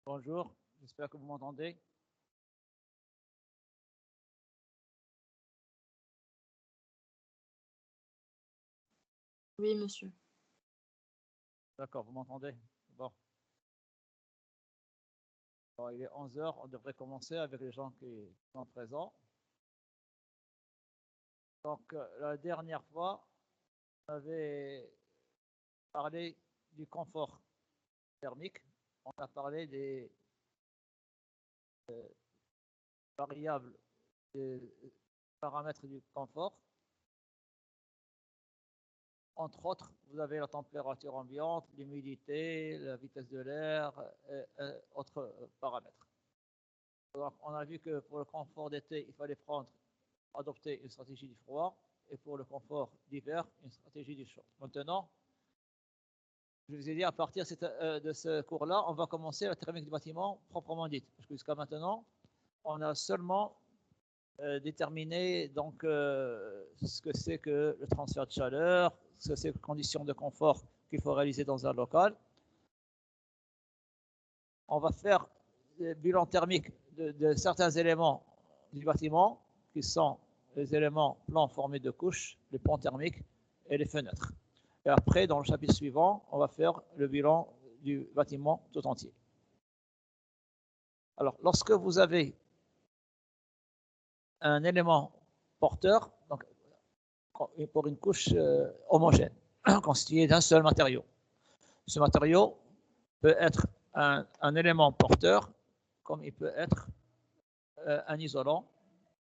Bonjour, j'espère que vous m'entendez. Oui, monsieur. D'accord, vous m'entendez? Bon. Bon, il est 11 heures, on devrait commencer avec les gens qui sont présents. Donc, la dernière fois, on avait parlé du confort thermique. On a parlé des variables, des paramètres du confort. Entre autres, vous avez la température ambiante, l'humidité, la vitesse de l'air et autres paramètres. Donc, on a vu que pour le confort d'été, il fallait adopter une stratégie du froid et pour le confort d'hiver, une stratégie du chaud. Maintenant, je vous ai dit à partir de ce cours-là, on va commencer la thermique du bâtiment proprement dite. Parce que jusqu'à maintenant, on a seulement déterminé donc, ce que c'est que le transfert de chaleur, ce que c'est que les conditions de confort qu'il faut réaliser dans un local. On va faire le bilan thermique de certains éléments du bâtiment qui sont les éléments plans formés de couches, les ponts thermiques et les fenêtres. Et après, dans le chapitre suivant, on va faire le bilan du bâtiment tout entier. Alors, lorsque vous avez un élément porteur, donc pour une couche homogène, constituée d'un seul matériau, ce matériau peut être un élément porteur, comme il peut être un isolant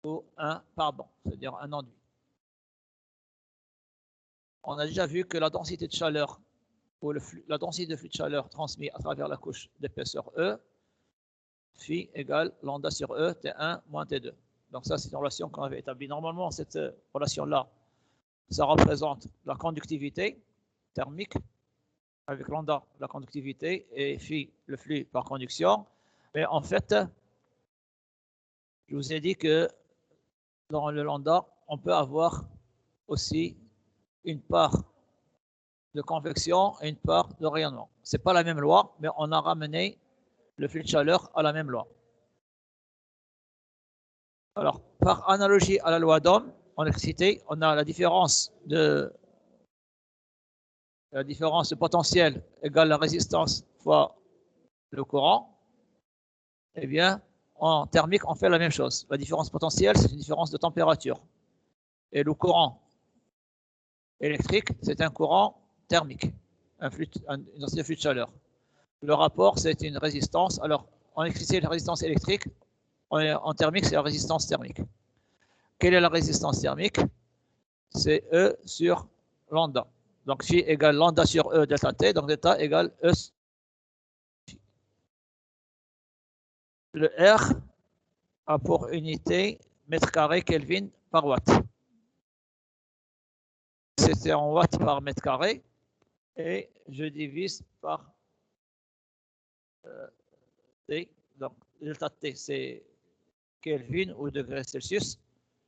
ou un pare-banc, c'est-à-dire un enduit. On a déjà vu que la densité de chaleur ou la densité de flux de chaleur transmis à travers la couche d'épaisseur E, phi égale lambda sur E, T1 moins T2. Donc ça, c'est une relation qu'on avait établie. Normalement, cette relation-là, ça représente la conductivité thermique, avec lambda la conductivité et phi le flux par conduction. Mais en fait, je vous ai dit que dans le lambda, on peut avoir aussi une part de convection et une part de rayonnement. Ce n'est pas la même loi, mais on a ramené le flux de chaleur à la même loi. Alors, par analogie à la loi d'Ohm, en électricité, on a la différence de potentiel égale la résistance fois le courant. Eh bien, en thermique, on fait la même chose. La différence potentielle, c'est une différence de température. Et le courant électrique, c'est un courant thermique, une densité de flux de chaleur. Le rapport, c'est une résistance. Alors, en électricité, la résistance électrique, en thermique, c'est la résistance thermique. Quelle est la résistance thermique? C'est E sur lambda. Donc, phi égale lambda sur E delta T, donc delta égale E sur phi. Le R a pour unité mètre carré Kelvin par watt. C'est en watts par mètre carré et je divise par T. Donc, delta T, c'est Kelvin ou degrés Celsius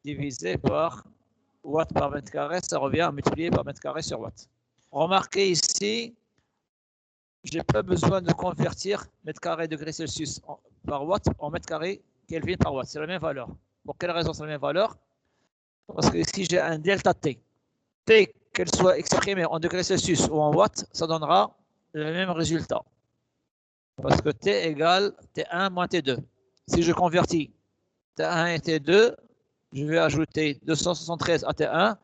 divisé par watt par mètre carré, ça revient à multiplier par mètre carré sur watt. Remarquez ici, je n'ai pas besoin de convertir mètre carré degrés Celsius par watt en mètre carré Kelvin par watt. C'est la même valeur. Pour quelle raison c'est la même valeur? Parce que si j'ai un delta T, T, qu'elle soit exprimée en degrés Celsius ou en watts, ça donnera le même résultat. Parce que T égale T1 moins T2. Si je convertis T1 et T2, je vais ajouter 273 à T1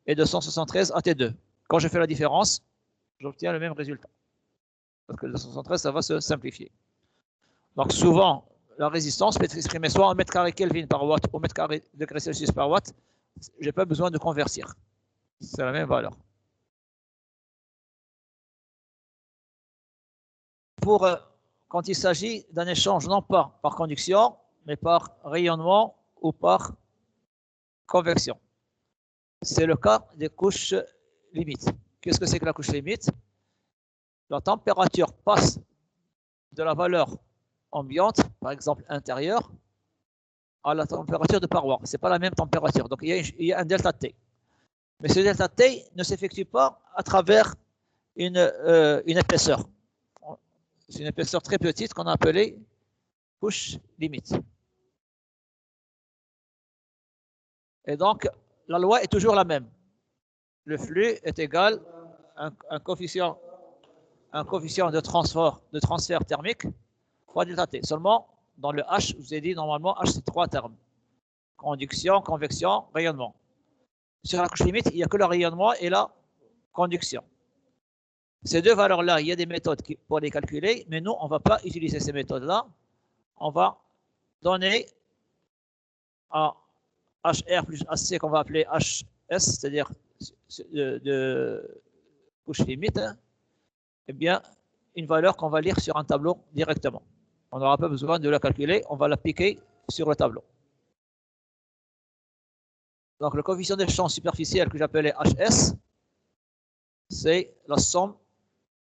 et 273 à T2. Quand je fais la différence, j'obtiens le même résultat. Parce que 273, ça va se simplifier. Donc souvent, la résistance peut être exprimée soit en mètre carré Kelvin par watt ou mètre carré degré Celsius par watt. Je n'ai pas besoin de convertir. C'est la même valeur. Quand il s'agit d'un échange non pas par conduction, mais par rayonnement ou par convection. C'est le cas des couches limites. Qu'est-ce que c'est que la couche limite? La température passe de la valeur ambiante, par exemple intérieure, à la température de paroi. Ce n'est pas la même température. Donc, il y a un delta T. Mais ce delta T ne s'effectue pas à travers une épaisseur. c'est une épaisseur très petite qu'on a appelée couche limite. Et donc, la loi est toujours la même. Le flux est égal à un coefficient de transfert thermique fois delta T. Seulement, dans le H, je vous ai dit, normalement, H, c'est 3 termes. Conduction, convection, rayonnement. Sur la couche limite, il n'y a que le rayonnement et la conduction. Ces deux valeurs-là, il y a des méthodes pour les calculer, mais nous, on ne va pas utiliser ces méthodes-là. On va donner à HR plus AC qu'on va appeler HS, c'est-à-dire de couche limite, eh bien, une valeur qu'on va lire sur un tableau directement. On n'aura pas besoin de la calculer, on va l'appliquer sur le tableau. Donc, le coefficient d'échange superficiel que j'appelais HS, c'est la somme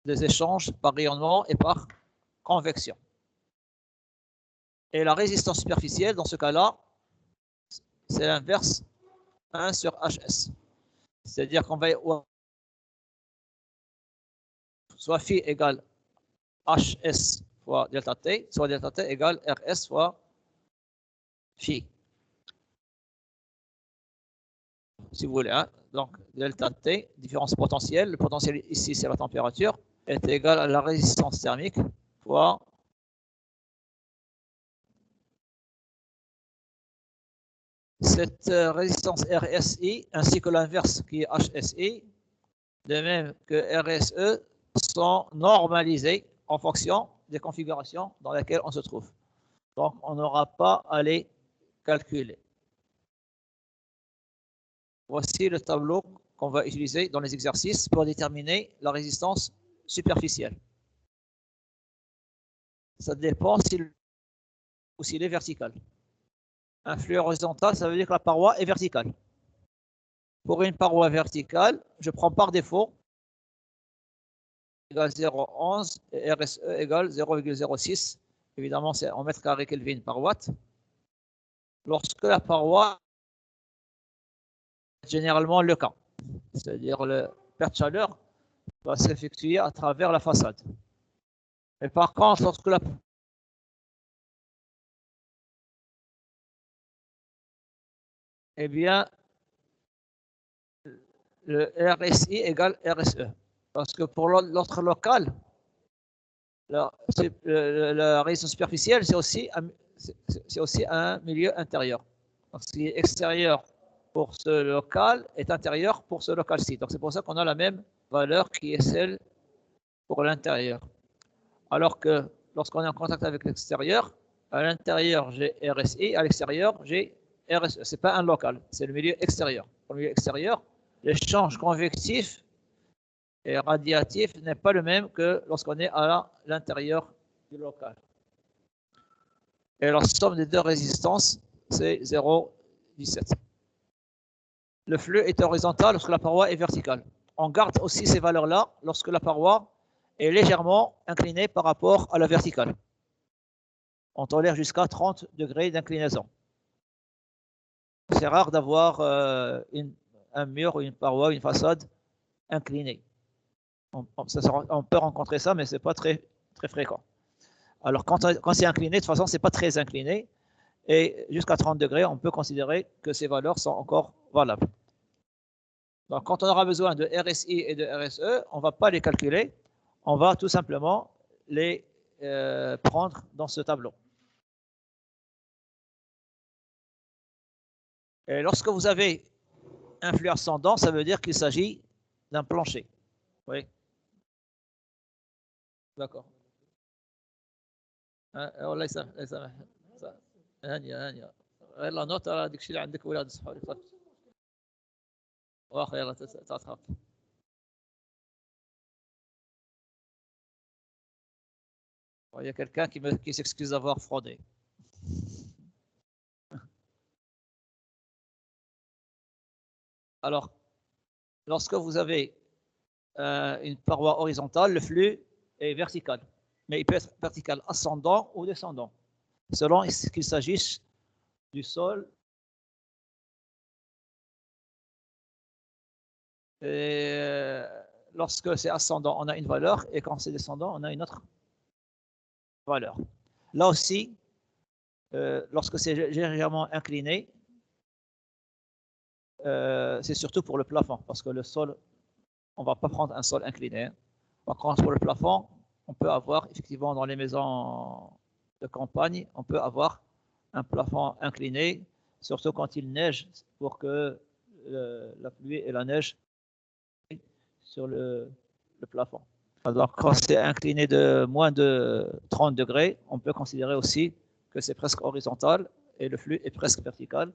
des échanges par rayonnement et par convection. Et la résistance superficielle, dans ce cas-là, c'est l'inverse 1 sur HS. C'est-à-dire qu'on va soit phi égale HS fois delta T, soit delta T égale RS fois phi. Si vous voulez, hein. Donc delta T, différence potentielle, le potentiel ici c'est la température, est égal à la résistance thermique fois cette résistance RSI ainsi que l'inverse qui est HSI, de même que RSE, sont normalisés en fonction des configurations dans lesquelles on se trouve. Donc on n'aura pas à les calculer. Voici le tableau qu'on va utiliser dans les exercices pour déterminer la résistance superficielle. Ça dépend s'il est vertical. Un flux horizontal, ça veut dire que la paroi est verticale. Pour une paroi verticale, je prends par défaut égale 0,11 et RSE égale 0,06. Évidemment, c'est en mètres carrés Kelvin par watt. Lorsque la paroi est généralement le cas, c'est-à-dire le perte de chaleur va s'effectuer à travers la façade. Mais par contre, lorsque la eh bien, le RSI égale RSE. Parce que pour l'autre local, la résistance superficielle, c'est aussi un milieu intérieur. Donc, ce qui est extérieur pour ce local est intérieur pour ce local-ci. Donc, c'est pour ça qu'on a la même valeur qui est celle pour l'intérieur. Alors que lorsqu'on est en contact avec l'extérieur, à l'intérieur, j'ai RSI, à l'extérieur, j'ai RSE. Ce n'est pas un local, c'est le milieu extérieur. Pour le milieu extérieur, l'échange convectif et radiatif n'est pas le même que lorsqu'on est à l'intérieur du local. Et la somme des deux résistances, c'est 0,17. Le flux est horizontal lorsque la paroi est verticale. On garde aussi ces valeurs-là lorsque la paroi est légèrement inclinée par rapport à la verticale. On tolère jusqu'à 30 degrés d'inclinaison. C'est rare d'avoir un mur, une paroi, une façade inclinée. On peut rencontrer ça, mais ce n'est pas très fréquent. Alors, quand c'est incliné, de toute façon, ce n'est pas très incliné. Et jusqu'à 30 degrés, on peut considérer que ces valeurs sont encore valables. Donc, quand on aura besoin de RSI et de RSE, on ne va pas les calculer. On va tout simplement les prendre dans ce tableau. Et lorsque vous avez un flux ascendant, ça veut dire qu'il s'agit d'un plancher. Oui. D'accord. والله يسامح هانية يلا نوت على ديك الشيء اللي عندك ولاد صحابي واخا يلا تخاف. Il y a quelqu'un qui s'excuse d'avoir fraudé. Alors, lorsque vous avez une paroi horizontale, le flux est vertical. Mais il peut être vertical ascendant ou descendant, selon qu'il s'agisse du sol. Et lorsque c'est ascendant, on a une valeur, et quand c'est descendant, on a une autre valeur. Là aussi, lorsque c'est légèrement incliné, c'est surtout pour le plafond, parce que le sol, on ne va pas prendre un sol incliné. Par contre, pour le plafond, on peut avoir, effectivement, dans les maisons de campagne, on peut avoir un plafond incliné, surtout quand il neige, pour que la pluie et la neige sur le plafond. Alors, quand c'est incliné de moins de 30 degrés, on peut considérer aussi que c'est presque horizontal et le flux est presque vertical.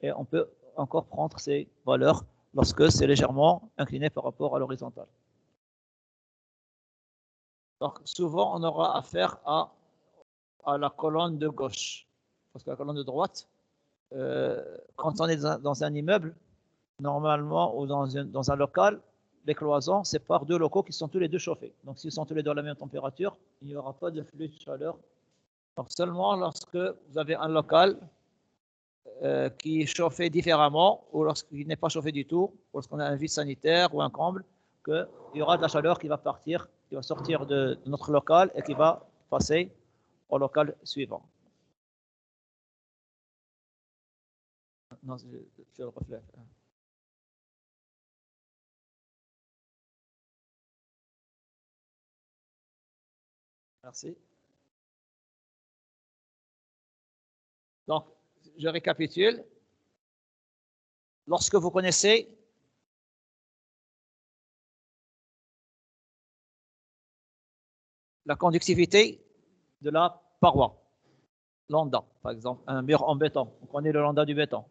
Et on peut encore prendre ces valeurs lorsque c'est légèrement incliné par rapport à l'horizontale. Donc, souvent, on aura affaire à la colonne de gauche. Parce que la colonne de droite, quand on est dans un immeuble, normalement, ou dans un local, les cloisons séparent deux locaux qui sont tous les deux chauffés. Donc, s'ils sont tous les deux à la même température, il n'y aura pas de flux de chaleur. Donc, seulement lorsque vous avez un local qui est chauffé différemment, ou lorsqu'il n'est pas chauffé du tout, ou lorsqu'on a un vide sanitaire ou un comble, qu'il y aura de la chaleur qui va partir, qui va sortir de notre local et qui va passer au local suivant. Non, je le reflète. Merci. Donc, je récapitule. Lorsque vous connaissez la conductivité de la paroi, lambda, par exemple, un mur en béton, on connaît le lambda du béton,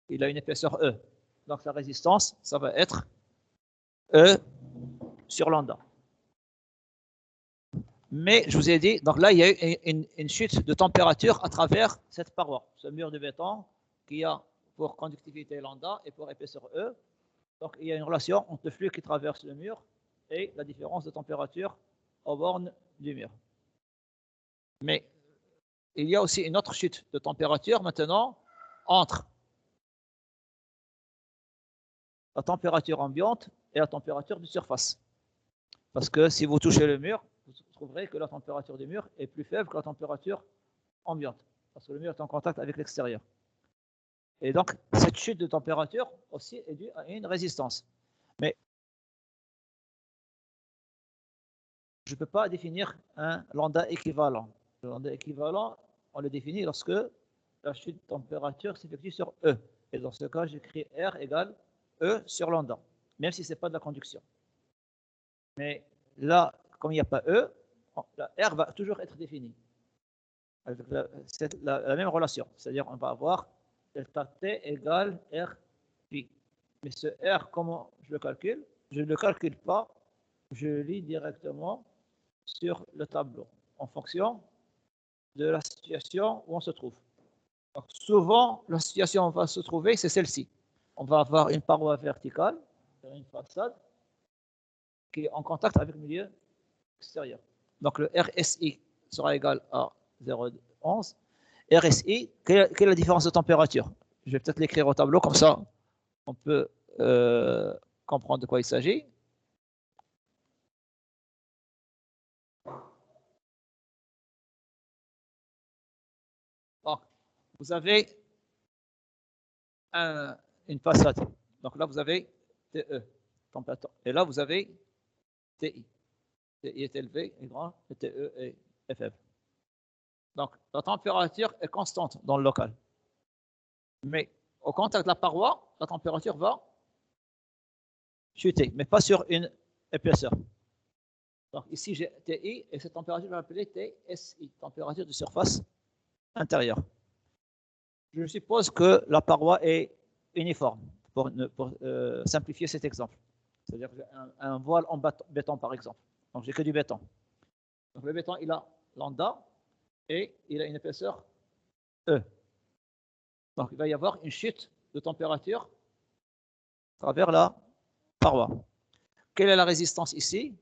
il a une épaisseur E. Donc, sa résistance, ça va être E sur lambda. Mais je vous ai dit, donc là, il y a eu une chute de température à travers cette paroi, ce mur de béton qui a pour conductivité lambda et pour épaisseur E. Donc, il y a une relation entre le flux qui traverse le mur et la différence de température aux bornes du mur. Mais il y a aussi une autre chute de température maintenant entre la température ambiante et la température de surface. Parce que si vous touchez le mur, vous trouverez que la température du mur est plus faible que la température ambiante, parce que le mur est en contact avec l'extérieur. Et donc, cette chute de température aussi est due à une résistance. Mais je ne peux pas définir un lambda équivalent. Le lambda équivalent, on le définit lorsque la chute de température s'effectue sur E. Et dans ce cas, j'écris R égale E sur lambda, même si ce n'est pas de la conduction. Mais là, comme il n'y a pas E, la R va toujours être définie avec la même relation. C'est-à-dire on va avoir delta T égale R pi. Mais ce R, comment je le calcule? Je ne le calcule pas, je lis directement sur le tableau en fonction de la situation où on se trouve. Donc, souvent, la situation où on va se trouver, c'est celle-ci. On va avoir une paroi verticale, une façade, qui est en contact avec le milieu extérieur. Donc, le RSI sera égal à 0,11. RSI, quelle est la différence de température? Je vais peut-être l'écrire au tableau, comme ça, on peut comprendre de quoi il s'agit. Donc, vous avez une façade. Donc là, vous avez TE, température. Et là, vous avez TI. TI est élevé, est grand, et TE est faible. Donc, la température est constante dans le local. Mais au contact de la paroi, la température va chuter, mais pas sur une épaisseur. Donc ici, j'ai TI, et cette température, je vais l'appeler TSI, température de surface intérieure. Je suppose que la paroi est uniforme, pour simplifier cet exemple. C'est-à-dire un voile en béton, par exemple. Donc, j'ai que du béton. Donc, le béton, il a lambda et il a une épaisseur E. Donc, il va y avoir une chute de température à travers la paroi. Quelle est la résistance ici?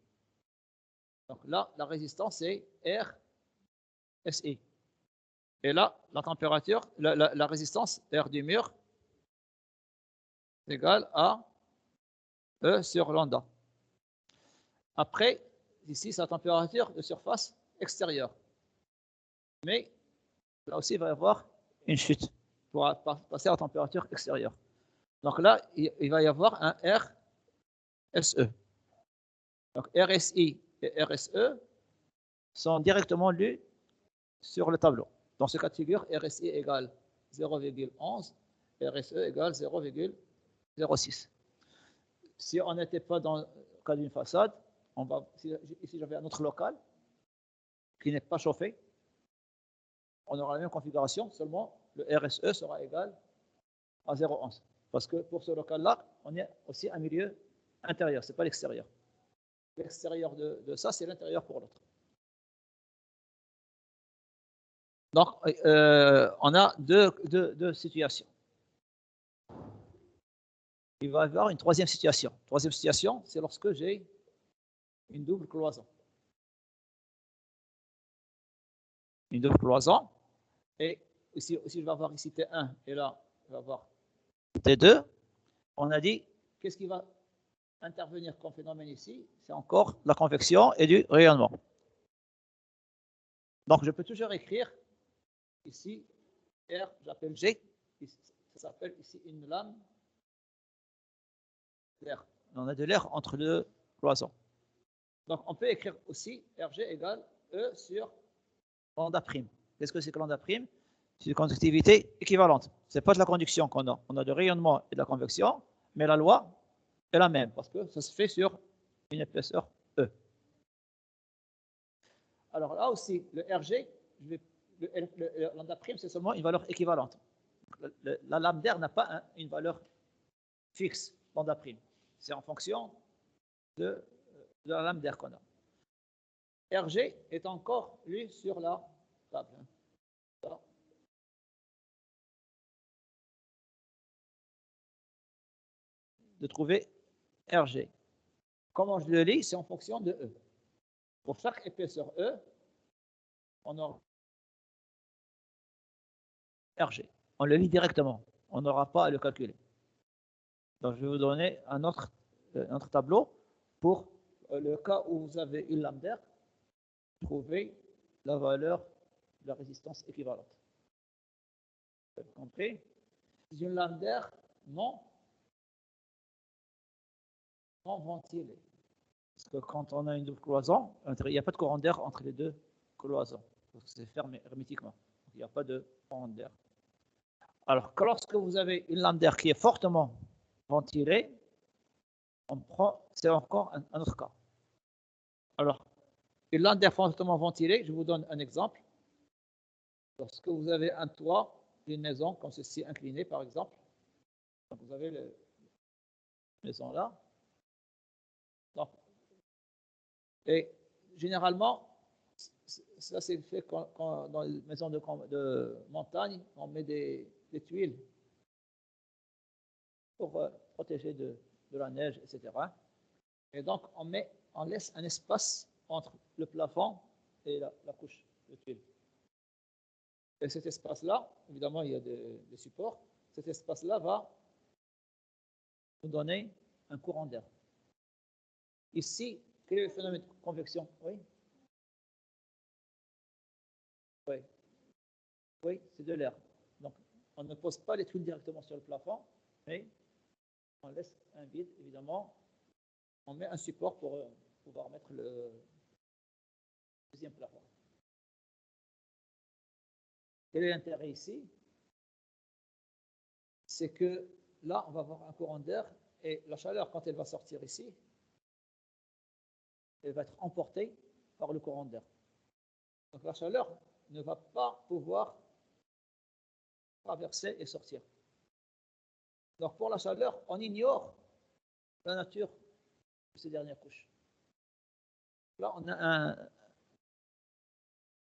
Donc là, la résistance est RSI. Et là, la température, la résistance R du mur est égale à E sur lambda. Après, ici, c'est la température de surface extérieure. Mais là aussi, il va y avoir une chute pour passer à la température extérieure. Donc là, il va y avoir un RSE. Donc RSI et RSE sont directement lus sur le tableau. Dans ce cas de figure, RSI égale 0,11, RSE égale 0,06. Si on n'était pas dans le cas d'une façade, ici j'avais un autre local qui n'est pas chauffé, on aura la même configuration, seulement le RSE sera égal à 0,11. Parce que pour ce local-là, on est aussi un milieu intérieur, ce n'est pas l'extérieur. L'extérieur de ça, c'est l'intérieur pour l'autre. Donc, on a deux situations. Il va y avoir une troisième situation. Troisième situation, c'est lorsque j'ai une double cloison. Une double cloison. Et ici, je vais avoir ici T1 et là, je vais avoir T2. On a dit, qu'est-ce qui va intervenir comme phénomène ici? C'est encore la convection et du rayonnement. Donc, je peux toujours écrire ici R, j'appelle G. Ça s'appelle ici une lame d'air. On a de l'air entre deux cloisons. Donc, on peut écrire aussi RG égale E sur lambda prime. Qu'est-ce que c'est que lambda prime? C'est une conductivité équivalente. Ce n'est pas de la conduction qu'on a. On a du rayonnement et de la convection, mais la loi est la même parce que ça se fait sur une épaisseur E. Alors là aussi, le RG, le lambda prime, c'est seulement une valeur équivalente. La lame d'air n'a pas une valeur fixe, lambda prime. C'est en fonction de la lame d'air qu'on a. RG est encore lu sur la table. De trouver RG. Comment je le lis? C'est en fonction de E. Pour chaque épaisseur E, on aura RG. On le lit directement. On n'aura pas à le calculer. Donc, je vais vous donner un autre tableau pour le cas où vous avez une lame d'air. Trouver la valeur de la résistance équivalente. Vous avez compris? C'est une lame d'air non ventilée. Parce que quand on a une double cloison, il n'y a pas de courant d'air entre les deux cloisons. C'est fermé hermétiquement. Il n'y a pas de courant d'air. Alors, lorsque vous avez une lame d'air qui est fortement ventilée, c'est encore un autre cas. Alors, une lame d'air fortement ventilée, je vous donne un exemple. Lorsque vous avez un toit d'une maison comme ceci incliné, par exemple, donc vous avez la maison là. Donc, et généralement, ça c'est fait quand dans les maisons de montagne, on met des tuiles pour protéger de la neige, etc. Et donc, on laisse un espace entre le plafond et la couche de tuiles. Et cet espace-là, évidemment, il y a des supports. Cet espace-là va nous donner un courant d'air. Ici, quel est le phénomène de convection? Oui. Oui. Oui, c'est de l'air. Donc, on ne pose pas les tuiles directement sur le plafond, mais on laisse un vide, évidemment. On met un support pour pouvoir mettre le deuxième plafond. Quel est l'intérêt ici? C'est que là, on va avoir un courant d'air et la chaleur, quand elle va sortir ici, elle va être emportée par le courant d'air. Donc la chaleur ne va pas pouvoir traverser et sortir. Donc pour la chaleur, on ignore la nature de ces dernières couches. Là, on a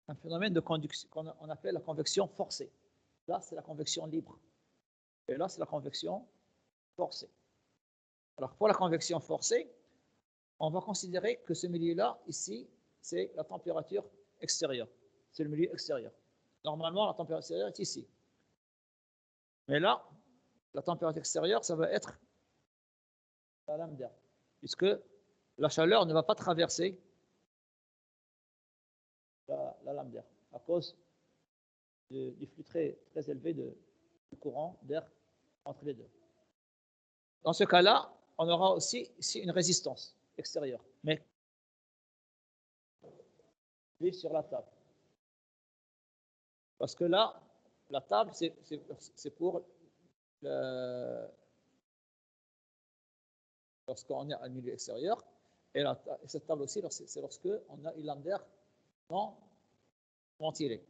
un phénomène de conduction qu'on appelle la convection forcée. Là, c'est la convection libre. Et là, c'est la convection forcée. Alors, pour la convection forcée, on va considérer que ce milieu-là, ici, c'est la température extérieure. C'est le milieu extérieur. Normalement, la température extérieure est ici. Mais là, la température extérieure, ça va être la lame d'air, puisque la chaleur ne va pas traverser la lame d'air à cause du flux très, très élevé de courant d'air entre les deux. Dans ce cas-là, on aura aussi ici une résistance extérieure, mais sur la table. Parce que là, la table, c'est pour lorsqu'on est à un milieu extérieur, et cette table aussi, c'est lorsque on a une lame d'air non ventilée.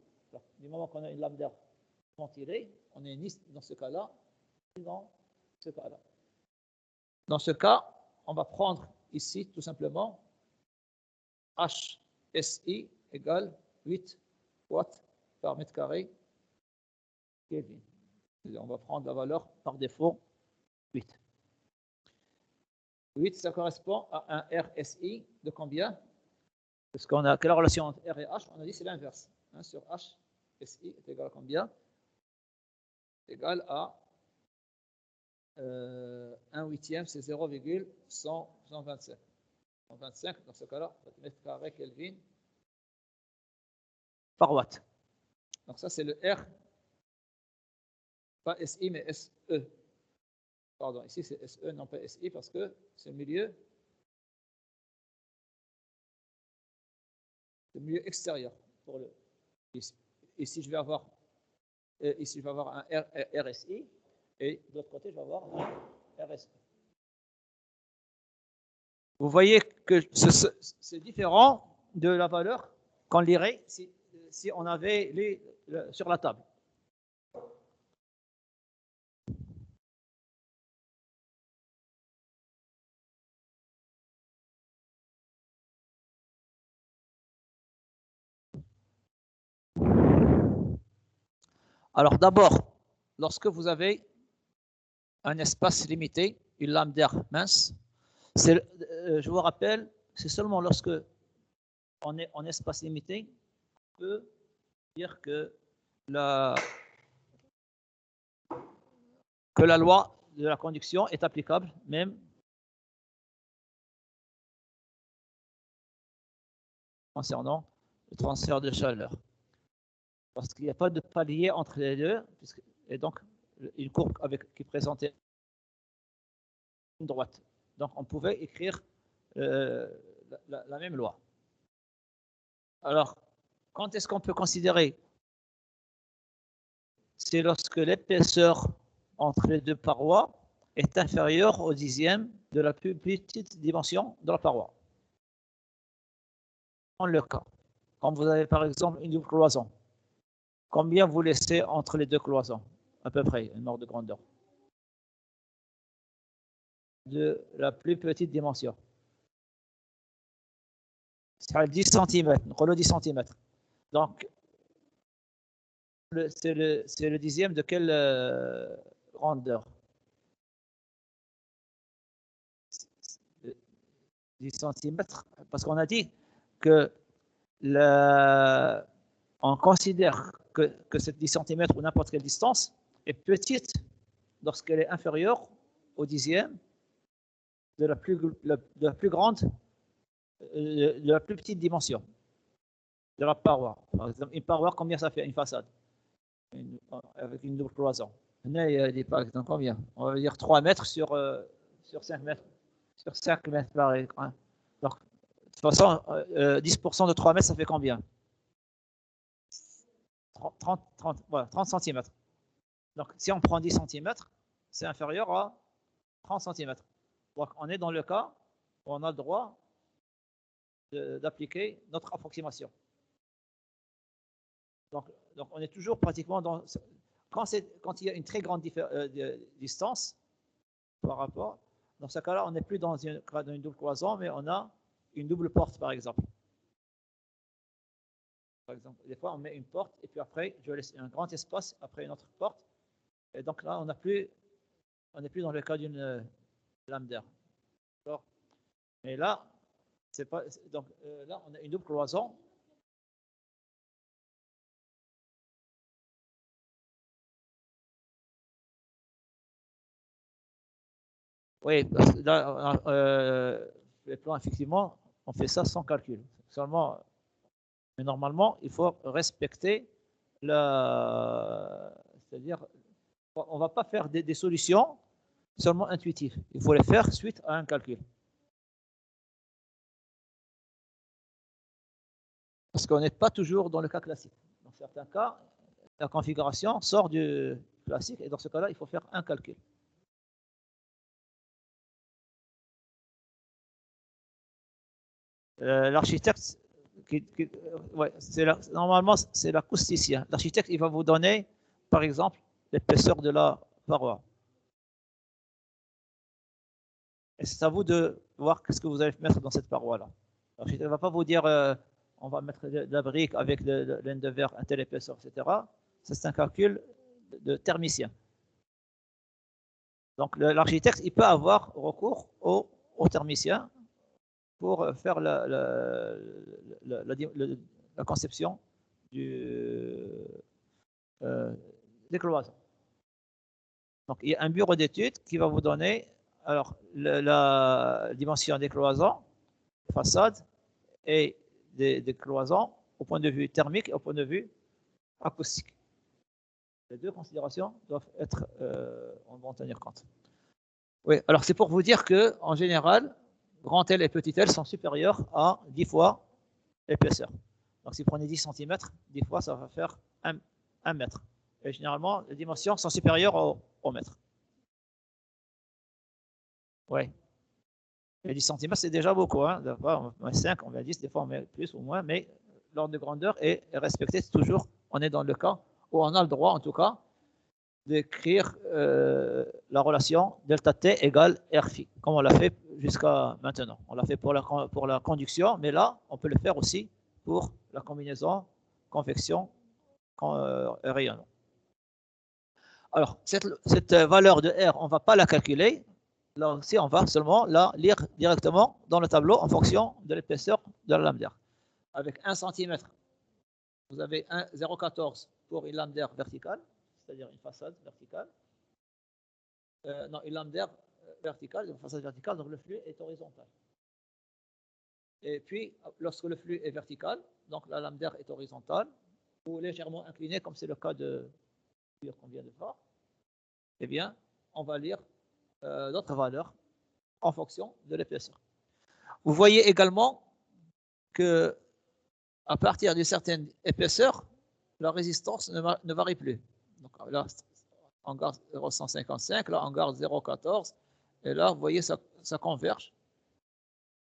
Du moment qu'on a une lame d'air ventilée, on est ni dans ce cas-là, ni dans ce cas-là. Dans ce cas, on va prendre ici tout simplement HSI égale 8 watts par mètre carré Kelvin. On va prendre la valeur par défaut 8. 8, ça correspond à un RSI de combien? Parce qu'on a quelle relation entre R et H? On a dit c'est l'inverse. Sur H, SI est égal à combien? Égal à 1 huitième, c'est 0,125. 125, dans ce cas-là, mètre carré Kelvin par watt. Donc ça, c'est le R, pas SI, mais SE. Pardon, ici c'est SE, non pas SI, parce que c'est le milieu extérieur. Pour le, ici, je vais avoir un RSI, et de l'autre côté, je vais avoir un RSE. Vous voyez que c'est différent de la valeur qu'on lirait si on avait sur la table. Alors d'abord, lorsque vous avez un espace limité, une lame d'air mince, je vous rappelle, c'est seulement lorsque on est en espace limité qu'on peut dire que la loi de la conduction est applicable, même concernant le transfert de chaleur. Parce qu'il n'y a pas de palier entre les deux, et donc une courbe qui présentait une droite. Donc on pouvait écrire la même loi. Alors, quand est-ce qu'on peut considérer? C'est lorsque l'épaisseur entre les deux parois est inférieure au dixième de la plus petite dimension de la paroi. Dans le cas, quand vous avez par exemple une double cloison, combien vous laissez entre les deux cloisons? À peu près, une ordre de grandeur. De la plus petite dimension. C'est 10 cm, le 10 cm. Donc, c'est le dixième de quelle grandeur? 10 cm, parce qu'on a dit que on considère que cette 10 cm ou n'importe quelle distance est petite lorsqu'elle est inférieure au dixième de la plus grande, de la plus petite dimension de la paroi. Par exemple, une paroi, combien ça fait une façade avec une double cloison? Là, il dit par exemple combien? On va dire 3 mètres sur 5 mètres. Sur 5 mètres pareil. Hein. Donc, de toute façon, 10% de 3 mètres, ça fait combien? 30 cm. Donc, si on prend 10 cm, c'est inférieur à 30 cm. Donc, on est dans le cas où on a le droit d'appliquer notre approximation. Donc, on est toujours pratiquement dans... Quand il y a une très grande distance par rapport, dans ce cas-là, on n'est plus dans une double cloison, mais on a une double porte, par exemple. Par exemple, des fois, on met une porte, et puis après, je laisse un grand espace après une autre porte. Et donc là, on n'est plus dans le cas d'une lame d'air. Mais là, c'est pas. Donc là, on a une double cloison. Oui, parce que là, les plans, effectivement, on fait ça sans calcul. Seulement, mais normalement, il faut respecter c'est-à-dire, on ne va pas faire des solutions seulement intuitives. Il faut les faire suite à un calcul. Parce qu'on n'est pas toujours dans le cas classique. Dans certains cas, la configuration sort du classique et dans ce cas-là, il faut faire un calcul. L'architecte, ouais, normalement, c'est l'acousticien. L'architecte, il va vous donner, par exemple, l'épaisseur de la paroi. Et c'est à vous de voir ce que vous allez mettre dans cette paroi-là. L'architecte ne va pas vous dire on va mettre de la brique avec le laine de verre à telle épaisseur, etc. Ça, c'est un calcul de thermicien. Donc l'architecte, il peut avoir recours au thermicien pour faire la conception des cloisons. Donc il y a un bureau d'études qui va vous donner alors la dimension des cloisons, façade et des cloisons au point de vue thermique et au point de vue acoustique. Les deux considérations doivent être, on va en tenir compte. Oui, alors c'est pour vous dire que en général, grand L et petit L sont supérieurs à 10 fois l'épaisseur. Donc si vous prenez 10 cm, 10 fois ça va faire 1 mètre. Et généralement, les dimensions sont supérieures au mètre. Oui. Et 10 cm, c'est déjà beaucoup. Hein. On met 5, on met 10, des fois on met plus ou moins, mais l'ordre de grandeur est respecté toujours. On est dans le cas où on a le droit, en tout cas, d'écrire la relation delta T égale R phi, comme on l'a fait jusqu'à maintenant. On l'a fait pour la conduction, mais là, on peut le faire aussi pour la combinaison, convection, rayonnement. Alors, cette valeur de R, on ne va pas la calculer. Là aussi, on va seulement la lire directement dans le tableau en fonction de l'épaisseur de la lame d'air. Avec 1 cm, vous avez 0,14 pour une lame d'air verticale, c'est-à-dire une façade verticale. Non, une lame d'air verticale, une façade verticale, donc le flux est horizontal. Et puis, lorsque le flux est vertical, donc la lame d'air est horizontale, ou légèrement inclinée, comme c'est le cas de qu'on vient de voir, eh bien, on va lire d'autres valeurs en fonction de l'épaisseur. Vous voyez également que à partir d'une certaine épaisseur, la résistance ne varie plus. Donc là, on garde 0,155, là on garde 0,14, et là, vous voyez, ça converge.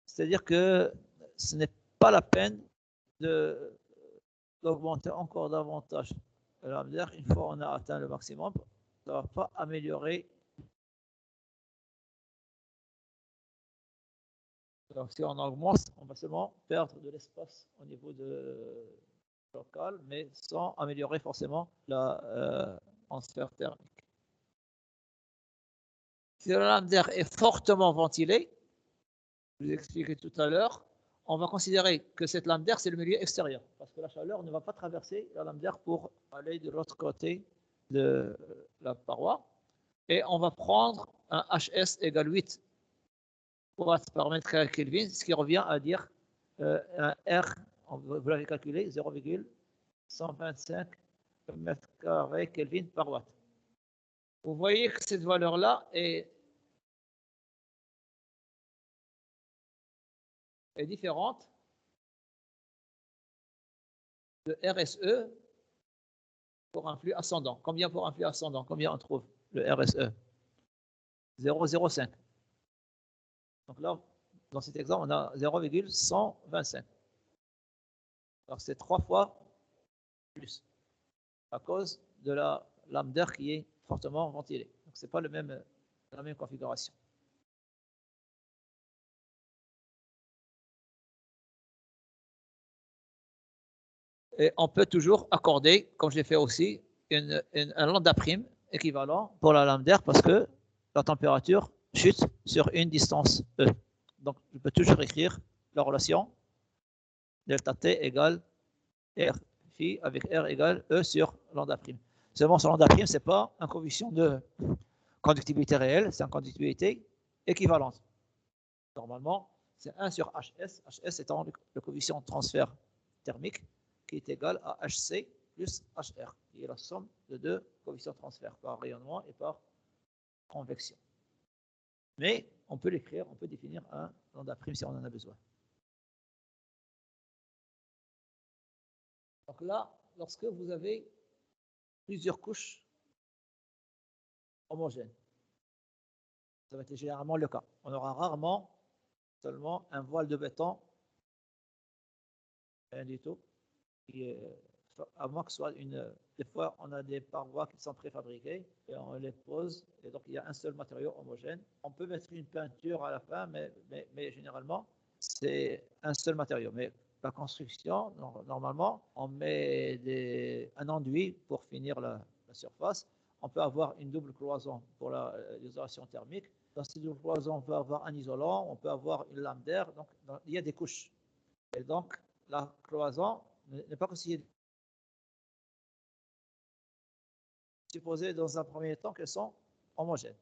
C'est-à-dire que ce n'est pas la peine d'augmenter encore davantage la lame d'air. Une fois on a atteint le maximum, ça ne va pas améliorer. Donc si on augmente, on va seulement perdre de l'espace au niveau local, mais sans améliorer forcément la transfert thermique. Si la lame d'air est fortement ventilée, je vous ai expliqué tout à l'heure, on va considérer que cette lame d'air, c'est le milieu extérieur, parce que la chaleur ne va pas traverser la lame d'air pour aller de l'autre côté de la paroi. Et on va prendre un HS égale 8 watts par mètre carré Kelvin, ce qui revient à dire un R, vous l'avez calculé, 0,125 mètre carré Kelvin par watt. Vous voyez que cette valeur-là est différente de RSE pour un flux ascendant. Combien pour un flux ascendant? Combien on trouve le RSE? 0,05. Donc là, dans cet exemple, on a 0,125. Alors c'est 3 fois plus à cause de la lame d'air qui est fortement ventilée. Donc ce n'est pas la même configuration. Et on peut toujours accorder, comme j'ai fait aussi, un lambda prime équivalent pour la lame d'air parce que la température chute sur une distance E. Donc je peux toujours écrire la relation delta T égale R phi avec R égale E sur lambda prime. Seulement ce lambda prime, ce n'est pas un coefficient de conductivité réelle, c'est une conductivité équivalente. Normalement, c'est 1 sur HS, HS étant le coefficient de transfert thermique qui est égal à HC plus HR, qui est la somme de deux coefficients de transfert par rayonnement et par convection. Mais on peut l'écrire, on peut définir un lambda prime si on en a besoin. Donc là, lorsque vous avez plusieurs couches homogènes, ça va être généralement le cas. On aura rarement seulement un voile de béton, rien du tout, à moins que ce soit une... Des fois, on a des parois qui sont préfabriquées et on les pose, et donc il y a un seul matériau homogène. On peut mettre une peinture à la fin, mais généralement, c'est un seul matériau. Mais la construction, normalement, on met un enduit pour finir la surface. On peut avoir une double cloison pour l'isolation thermique. Dans cette double cloison, on peut avoir un isolant, on peut avoir une lame d'air. Donc, il y a des couches. Et donc, la cloison n'est pas considérée supposer dans un premier temps qu'elles sont homogènes.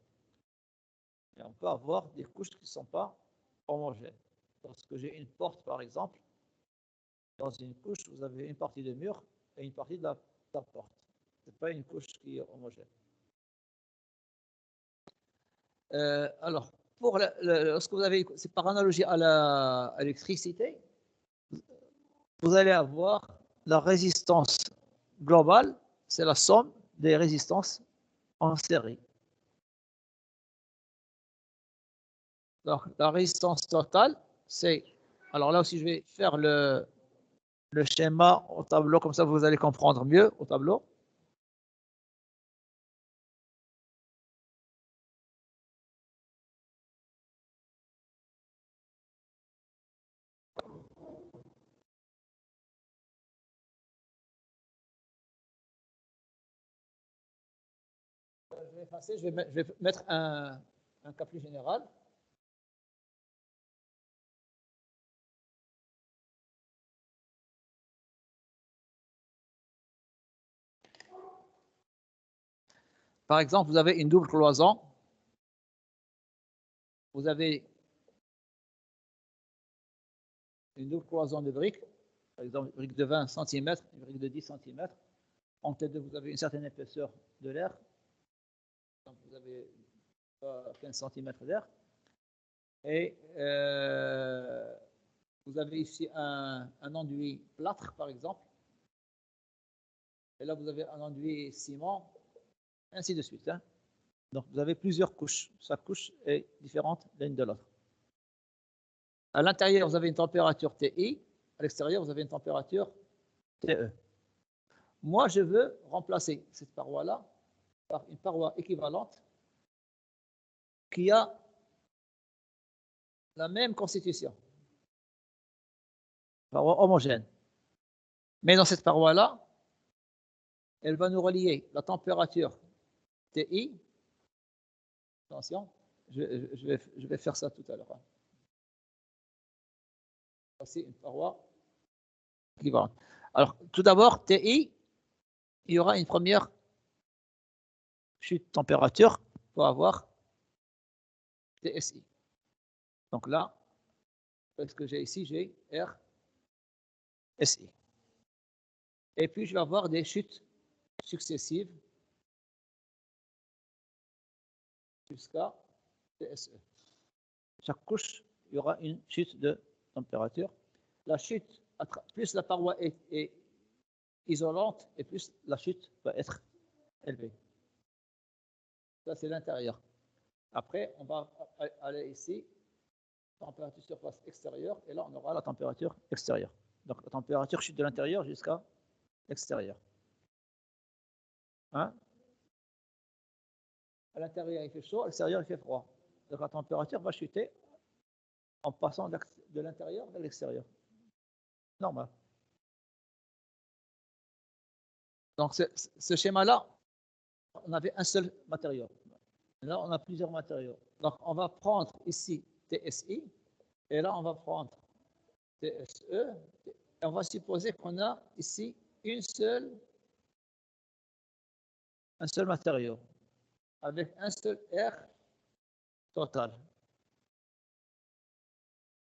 Et on peut avoir des couches qui ne sont pas homogènes. Lorsque j'ai une porte, par exemple, dans une couche, vous avez une partie de mur et une partie de la porte. Ce n'est pas une couche qui est homogène. Alors, lorsque vous avez, c'est par analogie à l'électricité, vous allez avoir la résistance globale, c'est la somme des résistances en série. Donc, la résistance totale, c'est... Alors là aussi, je vais faire le schéma au tableau, comme ça vous allez comprendre mieux au tableau. Je vais effacer, je vais mettre un cas plus général. Par exemple, vous avez une double cloison. Vous avez une double cloison de briques, par exemple une brique de 20 cm, une brique de 10 cm. En tête de vous avez une certaine épaisseur de l'air. Donc vous avez 15 cm d'air. Et vous avez ici un enduit plâtre, par exemple. Et là, vous avez un enduit ciment, ainsi de suite. Hein. Donc, vous avez plusieurs couches. Chaque couche est différente l'une de l'autre. À l'intérieur, vous avez une température TI. À l'extérieur, vous avez une température TE. Moi, je veux remplacer cette paroi-là par une paroi équivalente qui a la même constitution. Paroi homogène. Mais dans cette paroi-là, elle va nous relier la température TI. Attention, je vais faire ça tout à l'heure. Voici une paroi équivalente. Alors, tout d'abord, TI, il y aura une première chute de température pour avoir TSI. Donc là, ce que j'ai ici, j'ai RSI. Et puis, je vais avoir des chutes successives jusqu'à TSE. Chaque couche, il y aura une chute de température. La chute, plus la paroi est isolante, et plus la chute va être élevée. Ça, c'est l'intérieur. Après, on va aller ici, température surface extérieure, et là, on aura la température extérieure. Donc, la température chute de l'intérieur jusqu'à l'extérieur. Hein? À l'intérieur, il fait chaud, à l'extérieur, il fait froid. Donc, la température va chuter en passant de l'intérieur vers l'extérieur. Normal. Donc, ce schéma-là, on avait un seul matériau. Là, on a plusieurs matériaux. Donc, on va prendre ici TSI, et là, on va prendre TSE, et on va supposer qu'on a ici un seul matériau, avec un seul R total.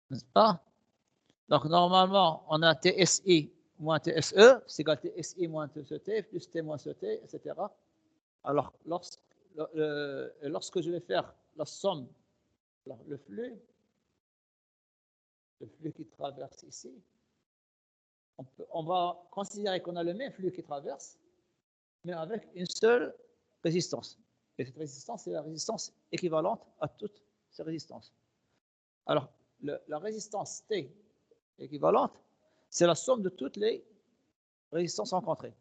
N'est-ce pas? Donc, normalement, on a TSI moins TSE, c'est égal à TSI moins TSET, plus T moins CT, etc. Alors, lorsque je vais faire la somme, le flux qui traverse ici, on va considérer qu'on a le même flux qui traverse, mais avec une seule résistance. Et cette résistance, c'est la résistance équivalente à toutes ces résistances. Alors, la résistance T équivalente, c'est la somme de toutes les résistances rencontrées.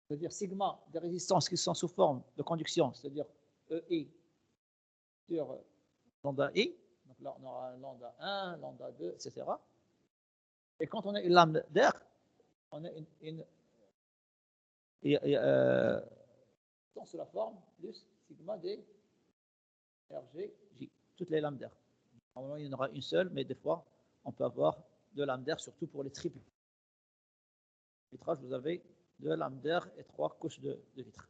C'est-à-dire sigma des résistances qui sont sous forme de conduction, c'est-à-dire EI sur lambda I. Donc là, on aura un lambda 1, lambda 2, etc. Et quand on a une lame d'air, on a une sous la forme plus sigma des RGJ, toutes les lames d'air. Normalement, il y en aura une seule, mais des fois, on peut avoir deux lames d'air, surtout pour les triples vitrages. Vous avez deux lames d'air et 3 couches de vitres.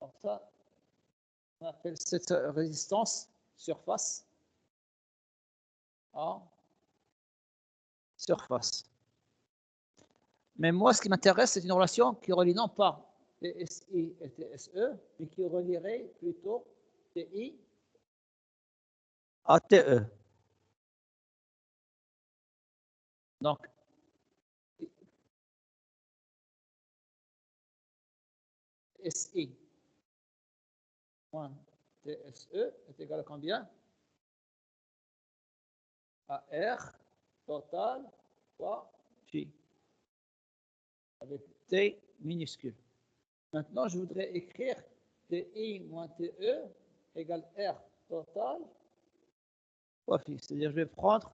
Donc ça, on appelle cette résistance surface en surface. Mais moi, ce qui m'intéresse, c'est une relation qui relie non pas TSI et TSE, mais qui relierait plutôt TI à TE. Donc, SI moins TSE est égal à combien? À R total fois J, avec T minuscule. Maintenant, je voudrais écrire TI moins TE égale R total fois phi. C'est-à-dire, je vais prendre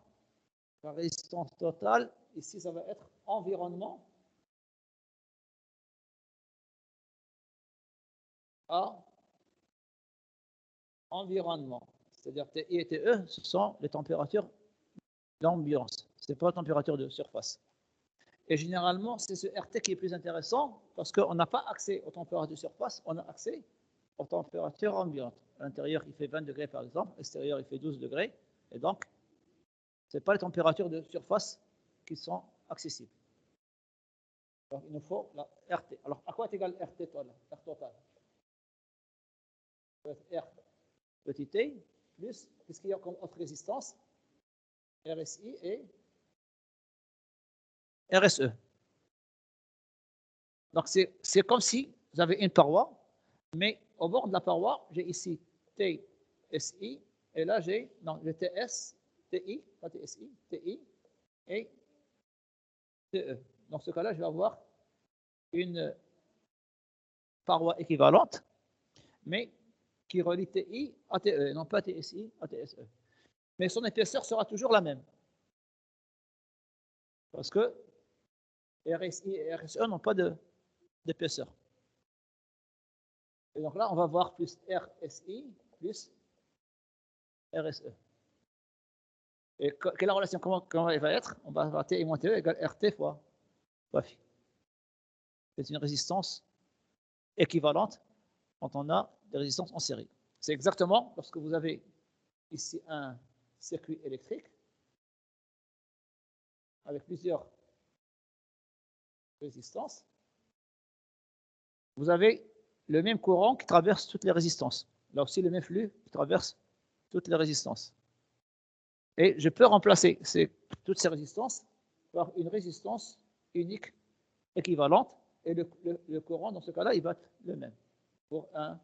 la résistance totale. Ici, ça va être environnement à environnement. C'est-à-dire TI et TE, ce sont les températures d'ambiance. Ce n'est pas la température de surface. Et généralement, c'est ce RT qui est plus intéressant parce qu'on n'a pas accès aux températures de surface, on a accès aux températures ambiantes. À l'intérieur, il fait 20 degrés par exemple, à l'extérieur, il fait 12 degrés. Et donc, ce n'est pas les températures de surface qui sont accessibles. Donc, il nous faut la RT. Alors, à quoi est égal RT total? R total. R petit t plus, qu'est-ce qu'il y a comme autre résistance? RSI et RSE. Donc, c'est comme si vous avez une paroi, mais au bord de la paroi, j'ai ici TSI, et là, j'ai le TS, TI, pas TSI, TI, et TE. Dans ce cas-là, je vais avoir une paroi équivalente, mais qui relie TI à TE, et non pas TSI à TSE. Mais son épaisseur sera toujours la même. Parce que RSI et RSE n'ont pas d'épaisseur. Et donc là, on va voir plus RSI plus RSE. Et quelle est la relation? Comment elle va être? On va avoir T moins TE égale RT fois phi. C'est une résistance équivalente quand on a des résistances en série. C'est exactement lorsque vous avez ici un circuit électrique avec plusieurs résistances. Vous avez le même courant qui traverse toutes les résistances. Là aussi, le même flux qui traverse toutes les résistances. Et je peux remplacer toutes ces résistances par une résistance unique équivalente. Et le courant, dans ce cas-là, il va être le même pour un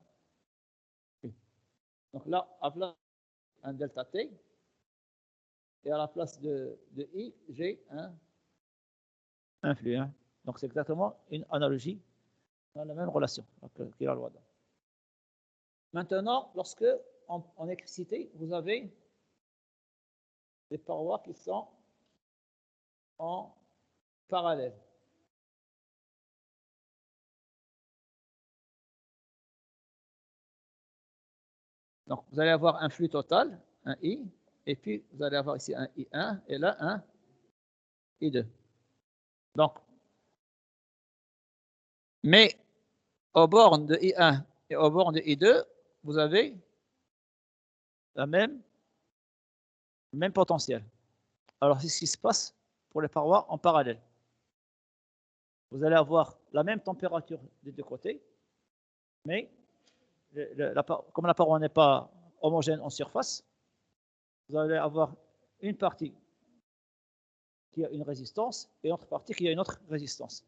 U. Donc là, à la place un delta T, et à la place de I, j'ai un flux. Hein. Donc c'est exactement une analogie dans la même relation qui est la loi d'Ohm. Maintenant, lorsque en électricité, vous avez des parois qui sont en parallèle. Donc, vous allez avoir un flux total, un I, et puis vous allez avoir ici un I1, et là un I2. Donc, mais aux bornes de I1 et aux bornes de I2, vous avez le même potentiel. Alors, c'est ce qui se passe pour les parois en parallèle. Vous allez avoir la même température des deux côtés, mais comme la paroi n'est pas homogène en surface, vous allez avoir une partie qui a une résistance et une autre partie qui a une autre résistance.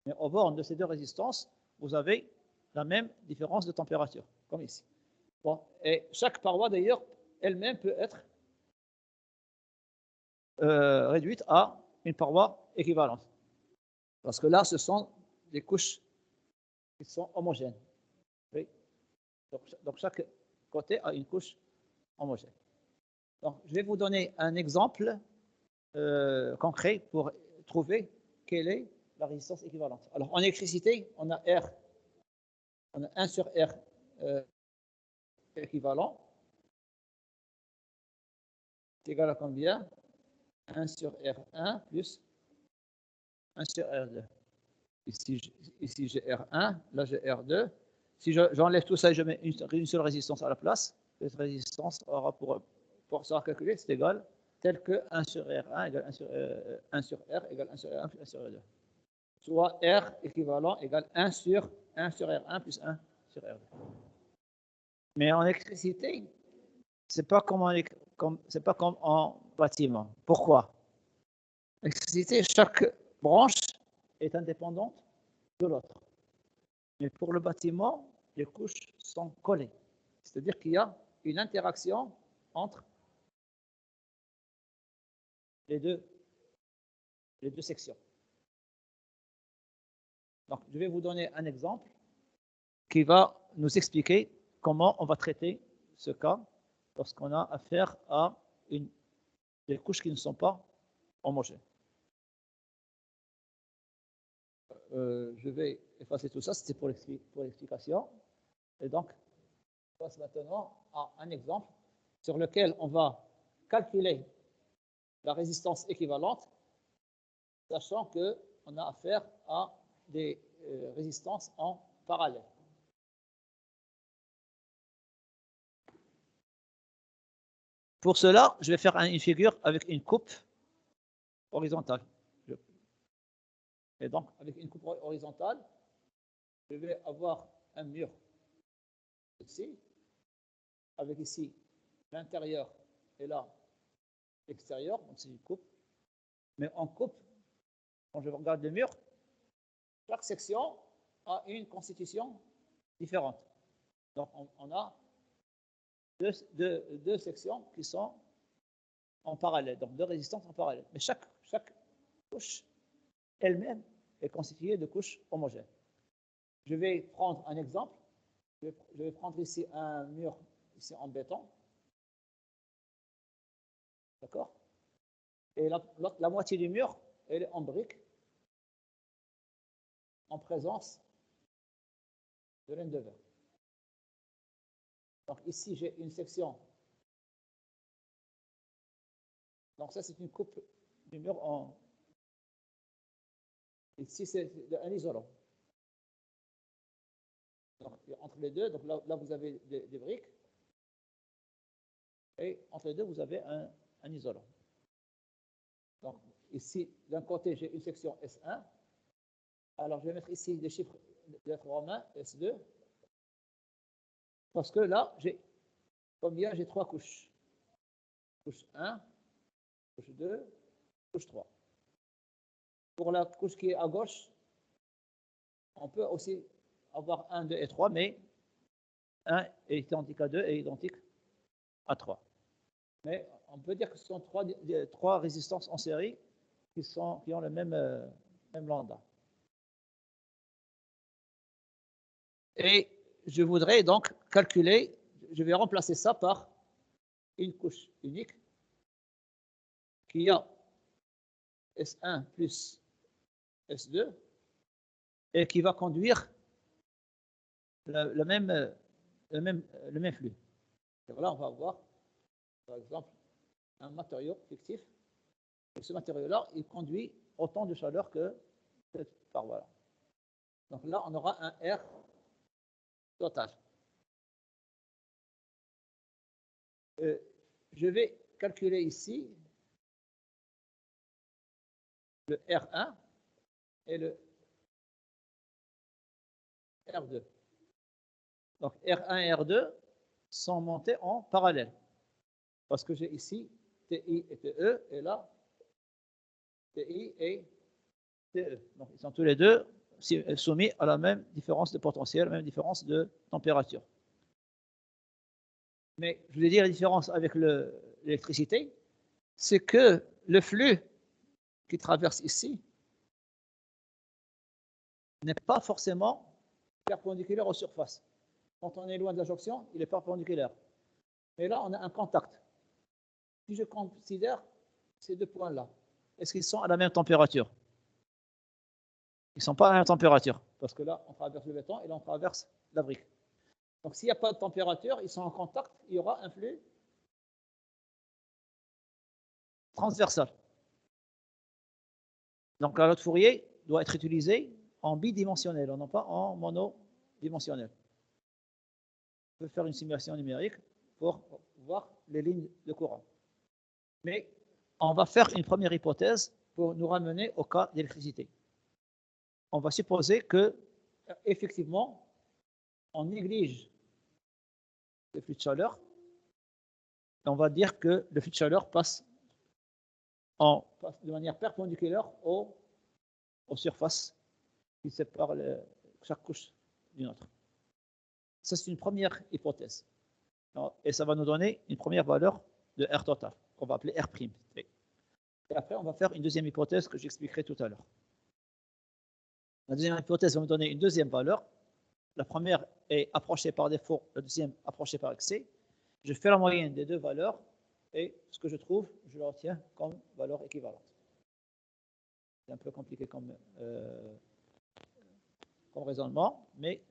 Mais au bord de ces deux résistances, vous avez la même différence de température, comme ici. Bon, et chaque paroi, d'ailleurs, elle-même peut être réduite à une paroi équivalente. Parce que là, ce sont des couches qui sont homogènes. Oui. Donc, chaque côté a une couche homogène. Donc, je vais vous donner un exemple concret pour trouver quelle est la résistance équivalente. Alors, en électricité, on a R, on a 1 sur R équivalent. C'est égal à combien? 1 sur R1 plus 1 sur R2. Ici j'ai R1, là j'ai R2. Si j'enlève tout ça et je mets une seule résistance à la place, cette résistance aura pour savoir calculer, c'est égal, tel que 1 sur R1 égale 1 sur R égale 1 sur R1 plus 1 sur R2. Soit R équivalent égale 1 sur R1 plus 1 sur R2. Mais en électricité, c'est pas comme en bâtiment. Pourquoi? En électricité, chaque branche est indépendante de l'autre. Mais pour le bâtiment, les couches sont collées. C'est-à-dire qu'il y a une interaction entre les deux sections. Donc, je vais vous donner un exemple qui va nous expliquer comment on va traiter ce cas lorsqu'on a affaire à des couches qui ne sont pas homogènes. Je vais effacer tout ça, c'était pour l'explication. Et donc, on passe maintenant à un exemple sur lequel on va calculer la résistance équivalente, sachant qu'on a affaire à des résistances en parallèle. Pour cela, je vais faire une figure avec une coupe horizontale. Et donc, avec une coupe horizontale, je vais avoir un mur ici, avec ici l'intérieur et là l'extérieur, donc c'est une coupe. Mais en coupe, quand je regarde le mur, chaque section a une constitution différente. Donc on a deux sections qui sont en parallèle, donc deux résistances en parallèle. Mais chaque couche elle-même est constituée de couches homogènes. Je vais prendre un exemple. Je vais prendre ici un mur ici en béton. D'accord? Et la moitié du mur, elle est en brique, en présence de laine de verre. Donc ici, j'ai une section. Donc ça, c'est une coupe du mur en... Ici, c'est un isolant. Donc, entre les deux, donc là vous avez des briques. Et entre les deux, vous avez un isolant. Donc ici, d'un côté, j'ai une section S1. Alors, je vais mettre ici des chiffres de lettres romains, S2. Parce que là, combien? J'ai 3 couches. Couche 1, couche 2, couche 3. Pour la couche qui est à gauche, on peut aussi avoir 1, 2 et 3, mais 1 est identique à 2 et identique à 3. Mais on peut dire que ce sont trois résistances en série qui ont le même lambda. Et je voudrais donc calculer, je vais remplacer ça par une couche unique qui a S1 plus S2 et qui va conduire le même flux. Alors là, on va avoir, par exemple, un matériau fictif. Et ce matériau-là, il conduit autant de chaleur que cette paroi-là. Donc là, on aura un R total. Je vais calculer ici le R1 et le R2. Donc R1 et R2 sont montés en parallèle. Parce que j'ai ici TI et TE, et là, TI et TE. Donc ils sont tous les deux soumis à la même différence de potentiel, la même différence de température. Mais je voulais dire la différence avec l'électricité, c'est que le flux qui traverse ici n'est pas forcément perpendiculaire aux surfaces. Quand on est loin de la jonction, il est perpendiculaire. Mais là, on a un contact. Si je considère ces deux points-là, est-ce qu'ils sont à la même température? Ils ne sont pas à la même température, parce que là, on traverse le béton et là, on traverse la brique. Donc, s'il n'y a pas de température, ils sont en contact, il y aura un flux transversal. Donc, la loi de Fourier doit être utilisée en bidimensionnel, non pas en monodimensionnel. On peut faire une simulation numérique pour voir les lignes de courant. Mais on va faire une première hypothèse pour nous ramener au cas d'électricité. On va supposer que, effectivement, on néglige le flux de chaleur. Et on va dire que le flux de chaleur passe de manière perpendiculaire aux surfaces qui séparent chaque couche d'une autre. Ça, c'est une première hypothèse. Et ça va nous donner une première valeur de R total, qu'on va appeler R'. Et après, on va faire une deuxième hypothèse que j'expliquerai tout à l'heure. La deuxième hypothèse va me donner une deuxième valeur. La première est approchée par défaut, la deuxième approchée par excès. Je fais la moyenne des deux valeurs et ce que je trouve, je le retiens comme valeur équivalente. C'est un peu compliqué comme raisonnement, mais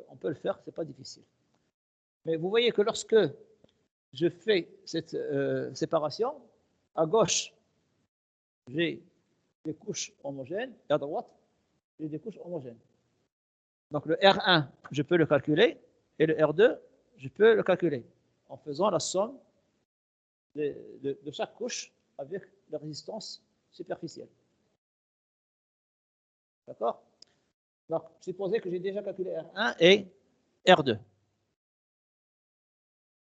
on peut le faire, ce n'est pas difficile. Mais vous voyez que lorsque je fais cette séparation, à gauche, j'ai des couches homogènes, et à droite, j'ai des couches homogènes. Donc le R1, je peux le calculer, et le R2, je peux le calculer en faisant la somme de chaque couche avec la résistance superficielle. D'accord? Donc, supposez que j'ai déjà calculé R1 et R2.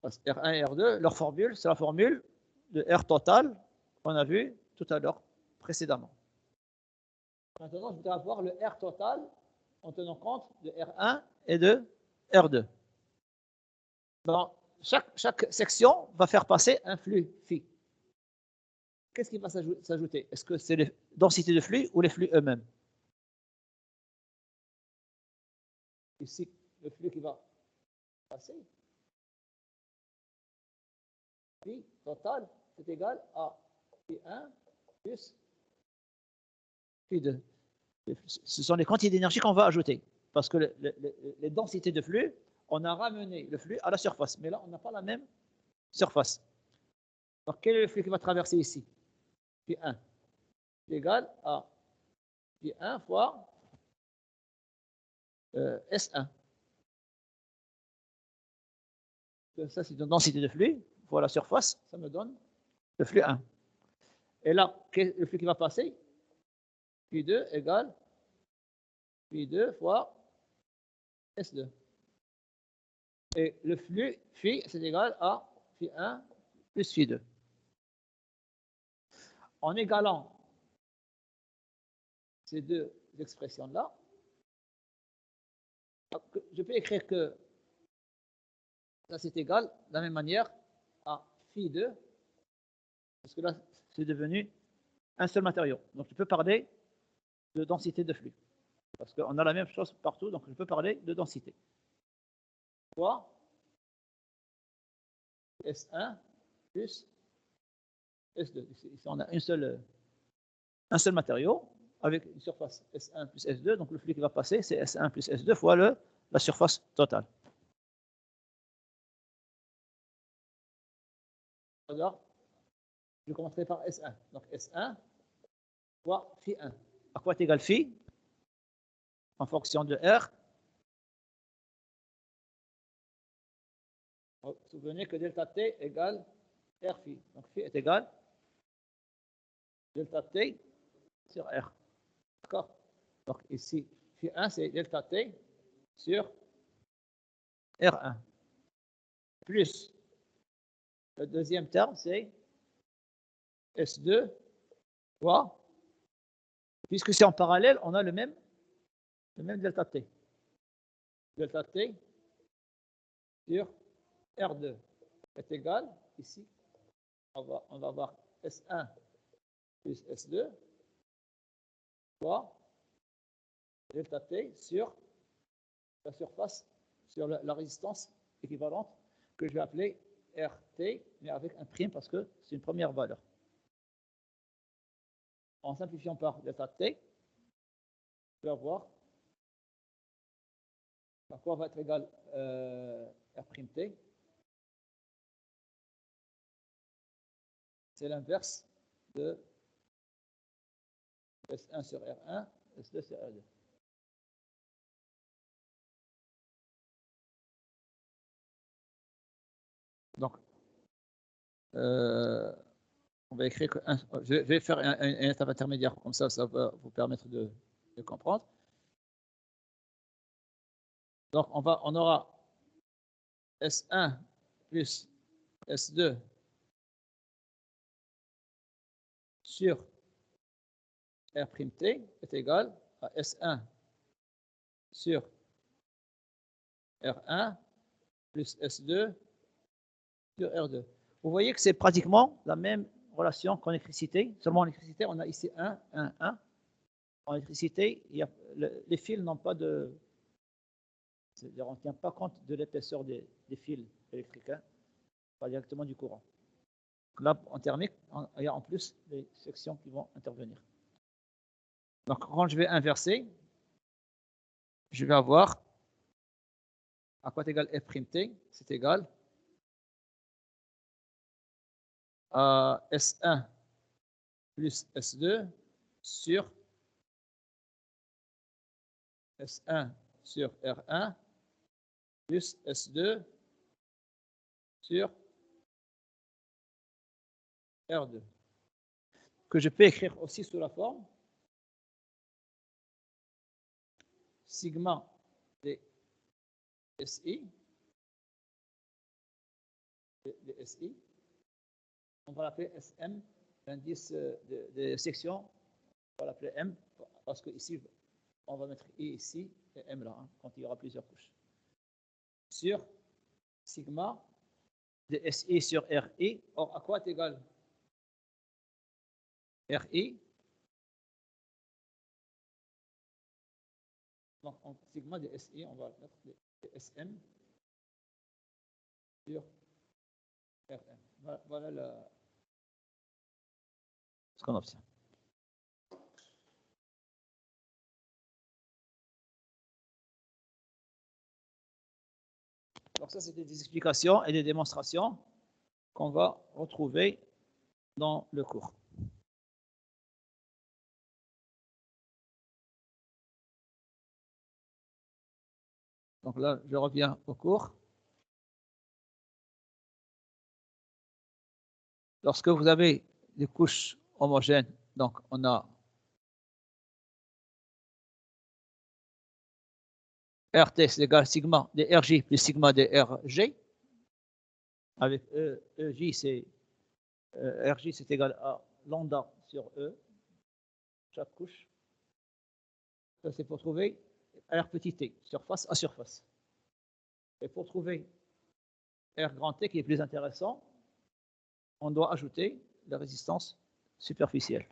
Parce que R1 et R2, leur formule, c'est la formule de R total qu'on a vu tout à l'heure précédemment. Maintenant, je voudrais avoir le R total en tenant compte de R1 et de R2. Dans chaque section va faire passer un flux phi. Qu'est-ce qui va s'ajouter? Est-ce que c'est les densités de flux ou les flux eux-mêmes? Ici, le flux qui va passer, phi total, c'est égal à phi1 plus phi2. Ce sont les quantités d'énergie qu'on va ajouter. Parce que les densités de flux, on a ramené le flux à la surface. Mais là, on n'a pas la même surface. Donc, quel est le flux qui va traverser ici? Phi1 égal à Phi1 fois S1. Ça, c'est une densité de flux fois la surface. Ça me donne le flux 1. Et là, le flux qui va passer? Phi2 égale Phi2 fois S2. Et le flux phi, c'est égal à Phi1 plus Phi2. En égalant ces deux expressions-là, je peux écrire que ça c'est égal de la même manière à Phi2, parce que là c'est devenu un seul matériau. Donc je peux parler de densité de flux, parce qu'on a la même chose partout, donc je peux parler de densité. Fois S1 plus S2. Ici on a un seul matériau avec une surface S1 plus S2, donc le flux qui va passer c'est S1 plus S2 fois la surface totale. Alors, je commencerai par S1. Donc S1 fois Phi1. À quoi est égal Phi? En fonction de R. Vous vous souvenez que delta T égale R phi. Donc phi est égal delta T sur R. D'accord? Donc ici, phi 1, c'est delta T sur R1. Plus le deuxième terme, c'est S2 fois, puisque c'est en parallèle, on a le même delta T. Delta T sur R2 est égal, ici, on va avoir S1 plus S2 fois delta T sur la surface, sur la résistance équivalente que je vais appeler RT, mais avec un prime parce que c'est une première valeur. En simplifiant par delta T, je vais avoir à quoi va être égal R'T. C'est l'inverse de S1 sur R1, S2 sur R2. Donc, on va écrire que je vais faire une étape intermédiaire, comme ça va vous permettre de comprendre. Donc, on aura S1 plus S2 sur R'T est égal à S1 sur R1 plus S2 sur R2. Vous voyez que c'est pratiquement la même relation qu'en électricité. Seulement en électricité, on a ici 1, 1, 1. En électricité, les fils n'ont pas de... C'est-à-dire on ne tient pas compte de l'épaisseur des fils électriques, hein, pas directement du courant. Là, en thermique, il y a en plus des sections qui vont intervenir. Donc, quand je vais inverser, je vais avoir à quoi est égal F'T, c'est égal à S1 plus S2 sur S1 sur R1 plus S2 sur R2, que je peux écrire aussi sous la forme sigma des SI, on va l'appeler SM, l'indice de section, on va l'appeler M, parce que ici, on va mettre I ici et M là, hein, quand il y aura plusieurs couches. Sur sigma de SI sur RI, or à quoi est égal RI? Donc, en sigma de SI, on va mettre de SM sur RM. Voilà ce qu'on obtient. Donc ça, c'était des explications et des démonstrations qu'on va retrouver dans le cours. Donc là, je reviens au cours. Lorsque vous avez des couches homogènes, donc on a RT c'est égal à sigma de RJ plus sigma de RG. Avec EJ, c'est RJ, c'est égal à lambda sur E, chaque couche. Ça, c'est pour trouver R petit t, surface à surface. Et pour trouver R grand T, qui est plus intéressant, on doit ajouter la résistance superficielle.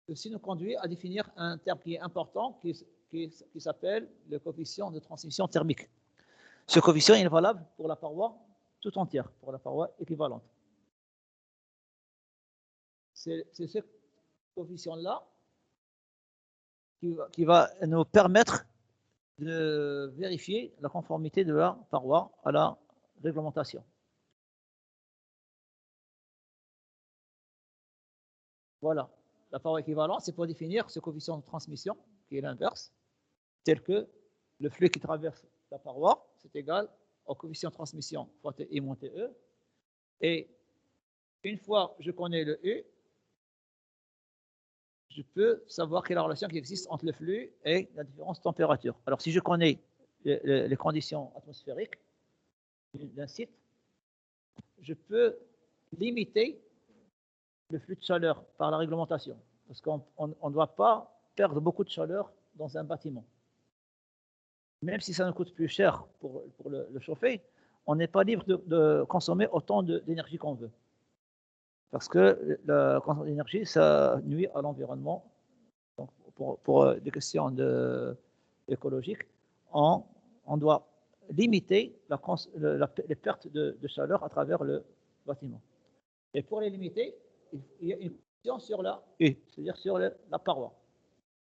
Ceci nous conduit à définir un terme qui est important, qui s'appelle le coefficient de transmission thermique. Ce coefficient est valable pour la paroi tout entière, pour la paroi équivalente. C'est ce coefficient-là qui va nous permettre de vérifier la conformité de la paroi à la réglementation. Voilà, la paroi équivalente, c'est pour définir ce coefficient de transmission, qui est l'inverse, tel que le flux qui traverse la paroi, c'est égal au coefficient de transmission fois TI moins TE, et Une fois que je connais le U, je peux savoir quelle est la relation qui existe entre le flux et la différence de température. Alors, si je connais les conditions atmosphériques d'un site, je peux limiter le flux de chaleur par la réglementation, parce qu'on ne doit pas perdre beaucoup de chaleur dans un bâtiment. Même si ça nous coûte plus cher pour le chauffer, on n'est pas libre de consommer autant d'énergie qu'on veut. Parce que la consommation d'énergie, ça nuit à l'environnement. Donc, pour des questions écologiques, on doit limiter les pertes de chaleur à travers le bâtiment. Et pour les limiter, il y a une condition sur la U, c'est-à-dire sur la paroi.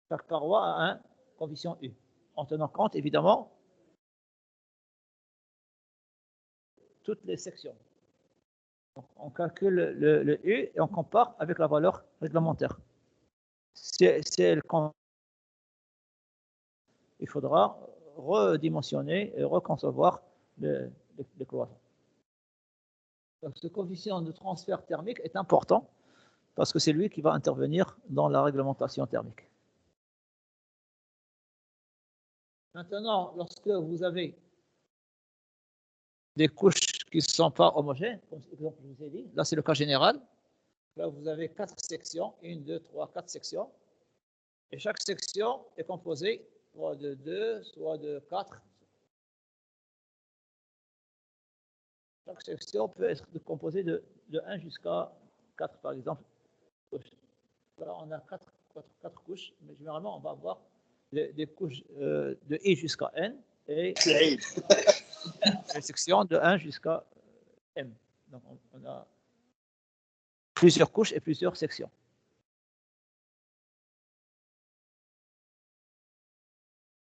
Chaque paroi a une condition U, en tenant compte évidemment toutes les sections. Donc, on calcule le U et on compare avec la valeur réglementaire. Si elle compte, il faudra redimensionner et reconcevoir les cloisons. Donc, ce coefficient de transfert thermique est important parce que c'est lui qui va intervenir dans la réglementation thermique. Maintenant, lorsque vous avez des couches qui ne sont pas homogènes, comme l'exemple que je vous ai dit, là c'est le cas général, là vous avez 4 sections, 1, 2, 3, 4 sections, et chaque section est composée soit de 2, soit de 4. Chaque section peut être composée de 1 jusqu'à 4, par exemple. Là, on a 4 couches, mais généralement, on va avoir des couches de I jusqu'à N et des sections de 1 jusqu'à M. Donc, on a plusieurs couches et plusieurs sections.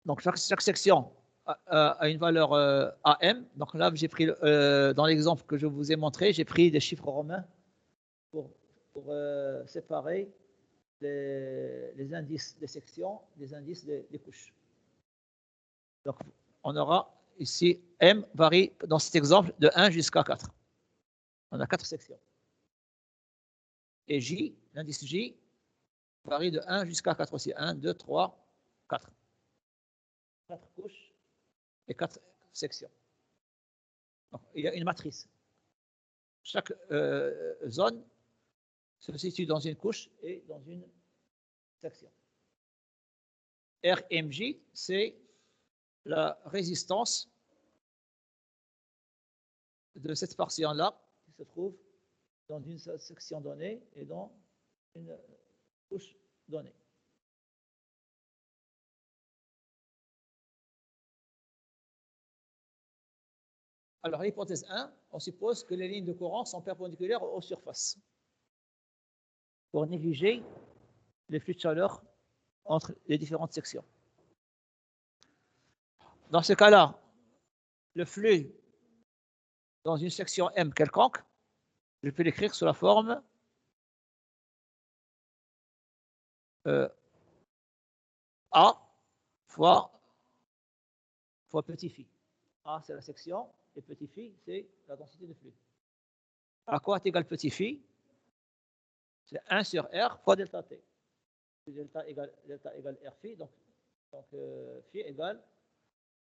Donc, chaque section a une valeur AM. Donc là, j'ai pris, dans l'exemple que je vous ai montré, j'ai pris des chiffres romains pour séparer les indices des sections des indices des couches. Donc, on aura ici, M varie dans cet exemple de 1 jusqu'à 4. On a 4 sections. Et J, l'indice J, varie de 1 jusqu'à 4 aussi. 1, 2, 3, 4. 4 couches et 4 sections. Donc, il y a une matrice. Chaque zone se situe dans une couche et dans une section. RMJ, c'est la résistance de cette portion-là qui se trouve dans une section donnée et dans une couche donnée. Alors, l'hypothèse 1, on suppose que les lignes de courant sont perpendiculaires aux surfaces pour négliger les flux de chaleur entre les différentes sections. Dans ce cas-là, le flux dans une section M quelconque, je peux l'écrire sous la forme A fois petit phi. A, c'est la section, et petit phi, c'est la densité de flux. À quoi est égal petit phi? C'est 1 sur R fois delta T. Delta égale R phi, donc phi égale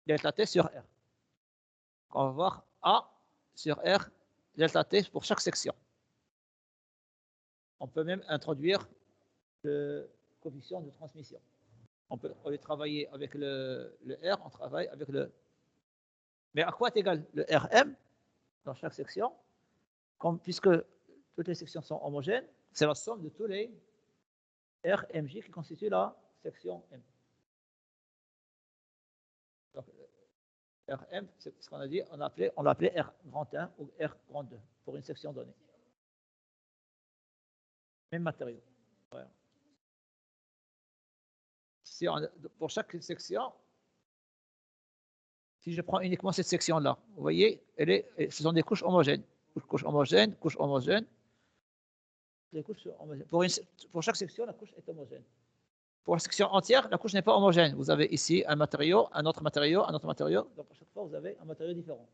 delta T sur R. On va voir A sur R delta T pour chaque section. On peut même introduire le coefficient de transmission. On peut travailler avec le R, on travaille avec le... Mais à quoi est égal le RM dans chaque section? Puisque toutes les sections sont homogènes, c'est la somme de tous les RMJ qui constituent la section M. Donc, RM, c'est ce qu'on a dit, on l'appelait R grand 1 ou R grand 2 pour une section donnée. Même matériau. Voilà. Pour chaque section, si je prends uniquement cette section-là, vous voyez, ce sont des couches homogènes. Couche homogène, couche homogène. Les couches homogènes. Pour chaque section, la couche est homogène. Pour la section entière, la couche n'est pas homogène. Vous avez ici un matériau, un autre matériau, un autre matériau. Donc à chaque fois, vous avez un matériau différent.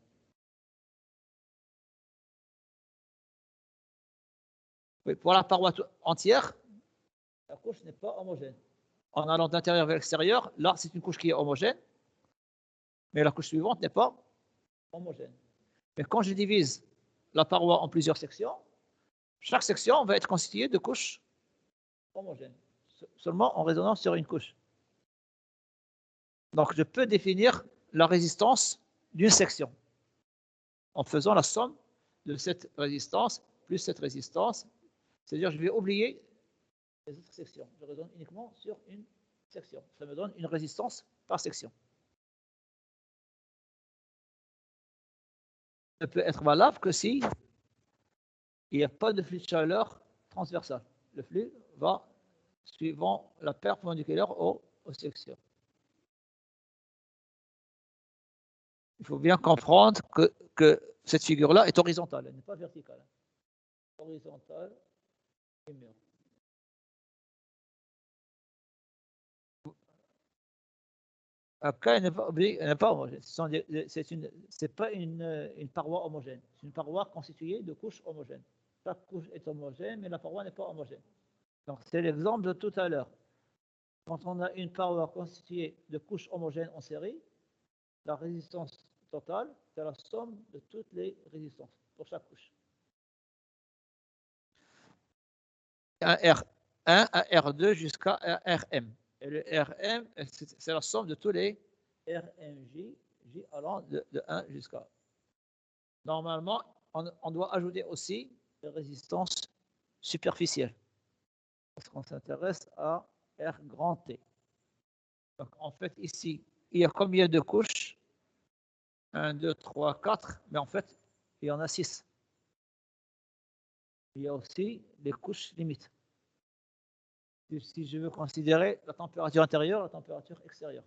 Oui, pour la paroi entière, la couche n'est pas homogène. En allant d'intérieur vers l'extérieur, là, c'est une couche qui est homogène, mais la couche suivante n'est pas homogène. Mais quand je divise la paroi en plusieurs sections, chaque section va être constituée de couches homogènes, seulement en résonnant sur une couche. Donc, je peux définir la résistance d'une section en faisant la somme de cette résistance plus cette résistance. C'est-à-dire, je vais oublier les autres sections. Je raisonne uniquement sur une section. Ça me donne une résistance par section. Ça peut être valable que si il n'y a pas de flux de chaleur transversal. Le flux va suivant la perpendiculaire aux sections. Il faut bien comprendre que cette figure-là est horizontale, elle n'est pas verticale. Horizontale et mur. Elle n'est pas homogène. Ce n'est pas une paroi homogène. C'est une paroi constituée de couches homogènes. Chaque couche est homogène, mais la paroi n'est pas homogène. Donc, c'est l'exemple de tout à l'heure. Quand on a une paroi constituée de couches homogènes en série, la résistance totale, c'est la somme de toutes les résistances pour chaque couche. Un R1 à R2 jusqu'à RM. Et le RM, c'est la somme de tous les RMJ, J allant de 1 jusqu'à. Normalement, on doit ajouter aussi les résistances superficielles. Parce qu'on s'intéresse à R grand T. Donc, en fait, ici, il y a combien de couches? 1, 2, 3, 4. Mais en fait, il y en a 6. Il y a aussi les couches limites. Si je veux considérer la température intérieure, la température extérieure.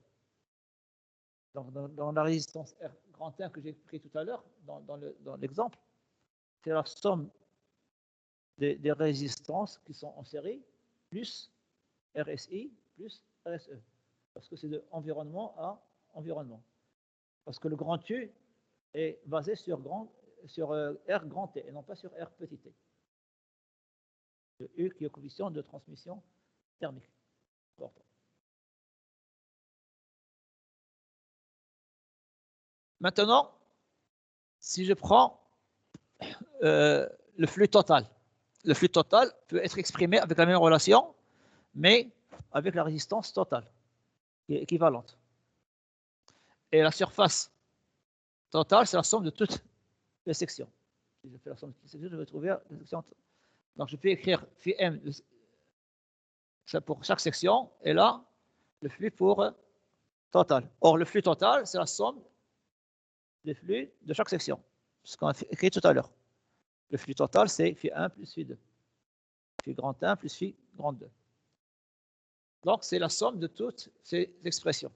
Donc, dans la résistance R grand T que j'ai pris tout à l'heure, dans l'exemple, c'est la somme des résistances qui sont en série, plus RSI, plus RSE. Parce que c'est de environnement à environnement. Parce que le grand U est basé sur R grand T et non pas sur R petit t. Le U qui est coefficient de transmission thermique. Maintenant, si je prends le flux total peut être exprimé avec la même relation, mais avec la résistance totale, qui est équivalente. Et la surface totale, c'est la somme de toutes les sections. Si je fais la somme de toutes les sections, je vais trouver la section. Donc, je peux écrire phi m pour chaque section, et là, le flux pour total. Or, le flux total, c'est la somme des flux de chaque section. Ce qu'on a écrit tout à l'heure. Le flux total, c'est phi 1 plus phi 2. Phi grand 1 plus phi grand 2. Donc, c'est la somme de toutes ces expressions.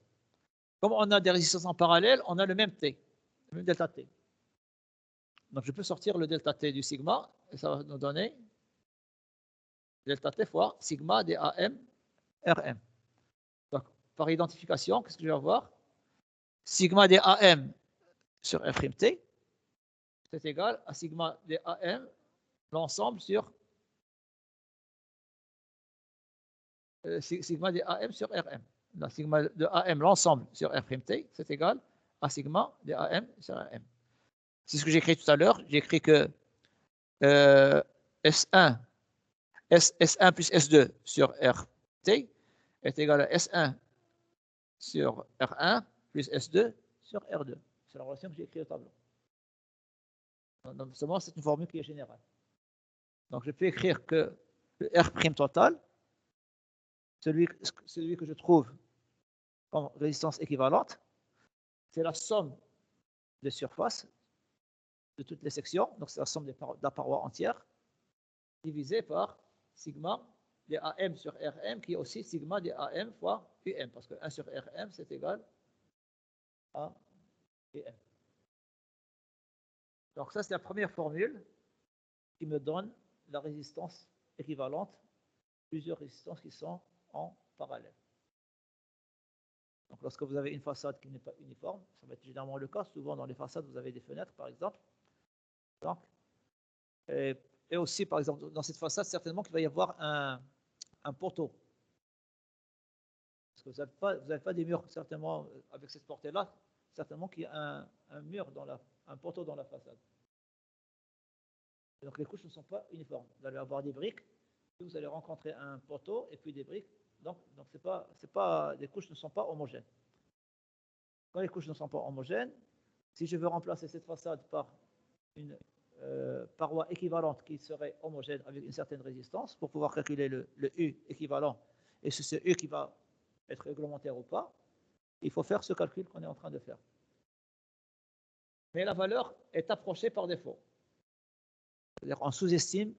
Comme on a des résistances en parallèle, on a le même T, le même delta T. Donc, je peux sortir le delta T du sigma, et ça va nous donner delta T fois sigma DAM RM. Donc, par identification, qu'est-ce que je vais avoir? Sigma DAM sur F'T, c'est égal à sigma DAM, l'ensemble sur sigma DAM sur RM. Donc, sigma de AM, l'ensemble sur F'T, c'est égal à sigma DAM sur RM. C'est ce que j'ai écrit tout à l'heure. J'ai écrit que S1 plus S2 sur RT est égal à S1 sur R1 plus S2 sur R2. C'est la relation que j'ai écrite au tableau. Donc, seulement, c'est une formule qui est générale. Donc, je peux écrire que le R' total, celui que je trouve comme résistance équivalente, c'est la somme des surfaces de toutes les sections, donc c'est la somme de la paroi entière, divisée par sigma des AM sur RM, qui est aussi sigma des AM fois UM, parce que 1 sur RM, c'est égal à UM. Donc ça, c'est la première formule qui me donne la résistance équivalente, plusieurs résistances qui sont en parallèle. Donc lorsque vous avez une façade qui n'est pas uniforme, ça va être généralement le cas, souvent dans les façades, vous avez des fenêtres, par exemple. Donc, Et aussi, par exemple, dans cette façade, certainement qu'il va y avoir un poteau. Parce que vous n'avez pas des murs, certainement, avec cette portée-là, certainement qu'il y a un mur, un poteau dans la façade. Et donc les couches ne sont pas uniformes. Vous allez avoir des briques, puis vous allez rencontrer un poteau et puis des briques. Donc les couches ne sont pas homogènes. Quand les couches ne sont pas homogènes, si je veux remplacer cette façade par une paroi équivalente qui serait homogène avec une certaine résistance, pour pouvoir calculer le U équivalent, et c'est ce U qui va être réglementaire ou pas, il faut faire ce calcul qu'on est en train de faire. Mais la valeur est approchée par défaut. C'est-à-dire qu'on sous-estime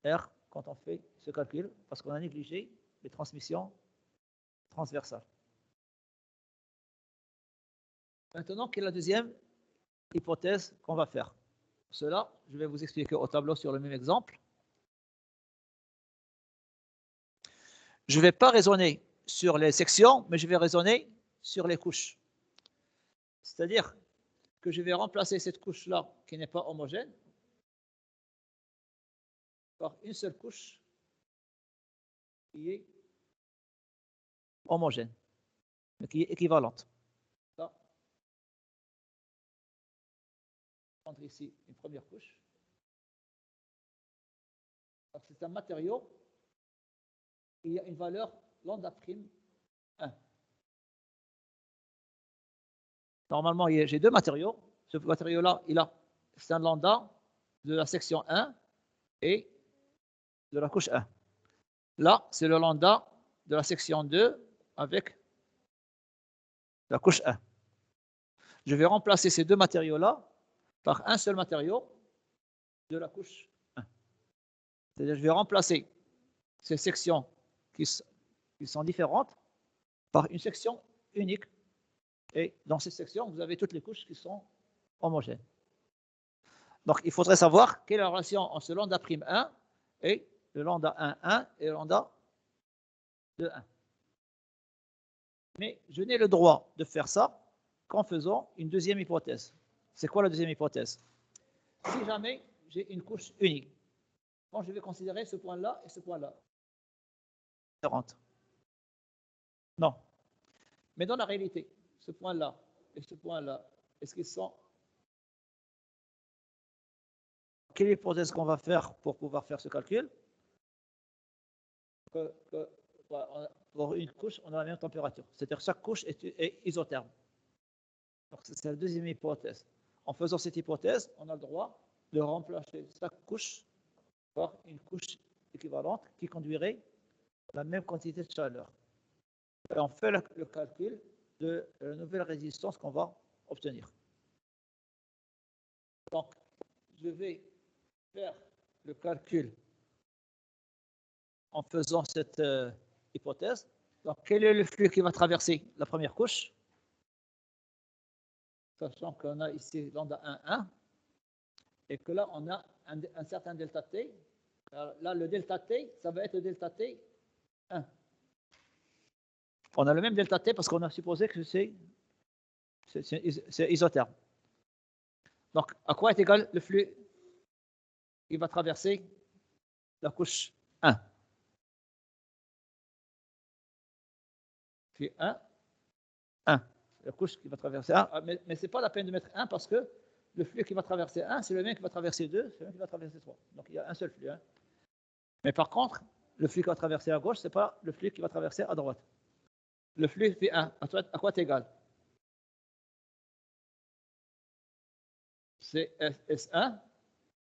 R quand on fait ce calcul, parce qu'on a négligé les transmissions transversales. Maintenant, quelle est la deuxième hypothèse qu'on va faire? Cela, je vais vous expliquer au tableau sur le même exemple. Je ne vais pas raisonner sur les sections, mais je vais raisonner sur les couches. C'est-à-dire que je vais remplacer cette couche-là, qui n'est pas homogène, par une seule couche qui est homogène, mais qui est équivalente. Là, je vais prendre ici une première couche. C'est un matériau qui a une valeur lambda prime 1. Normalement, j'ai deux matériaux. Ce matériau-là, c'est un lambda de la section 1 et de la couche 1. Là, c'est le lambda de la section 2 avec la couche 1. Je vais remplacer ces deux matériaux-là par un seul matériau de la couche 1. C'est-à-dire que je vais remplacer ces sections qui sont différentes par une section unique. Et dans cette section, vous avez toutes les couches qui sont homogènes. Donc, il faudrait savoir quelle est la relation entre ce lambda prime 1 et le lambda 1, 1 et le lambda de 1. Mais je n'ai le droit de faire ça qu'en faisant une deuxième hypothèse. C'est quoi la deuxième hypothèse? Si jamais j'ai une couche unique, quand je vais considérer ce point-là et ce point-là, non. Mais dans la réalité, ce point-là et ce point-là, est-ce qu'ils sont... Quelle est l'hypothèse qu'on va faire pour pouvoir faire ce calcul? Pour une couche, on a la même température. C'est-à-dire que chaque couche est isotherme. Donc, c'est la deuxième hypothèse. En faisant cette hypothèse, on a le droit de remplacer chaque couche par une couche équivalente qui conduirait à la même quantité de chaleur. Et on fait le calcul de la nouvelle résistance qu'on va obtenir. Donc, je vais faire le calcul en faisant cette hypothèse. Donc, quel est le flux qui va traverser la première couche? Sachant qu'on a ici lambda 1, 1, et que là, on a un certain delta T. Alors là, le delta T, ça va être le delta T 1. On a le même delta T parce qu'on a supposé que c'est isotherme. Donc, à quoi est égal le flux qui va traverser la couche 1? Flux 1, 1. La couche qui va traverser 1. Mais ce n'est pas la peine de mettre 1 parce que le flux qui va traverser 1, c'est le même qui va traverser 2, c'est le même qui va traverser 3. Donc, il y a un seul flux. Mais par contre, le flux qui va traverser à gauche, ce n'est pas le flux qui va traverser à droite. Le flux phi 1, à quoi est égal? C'est S1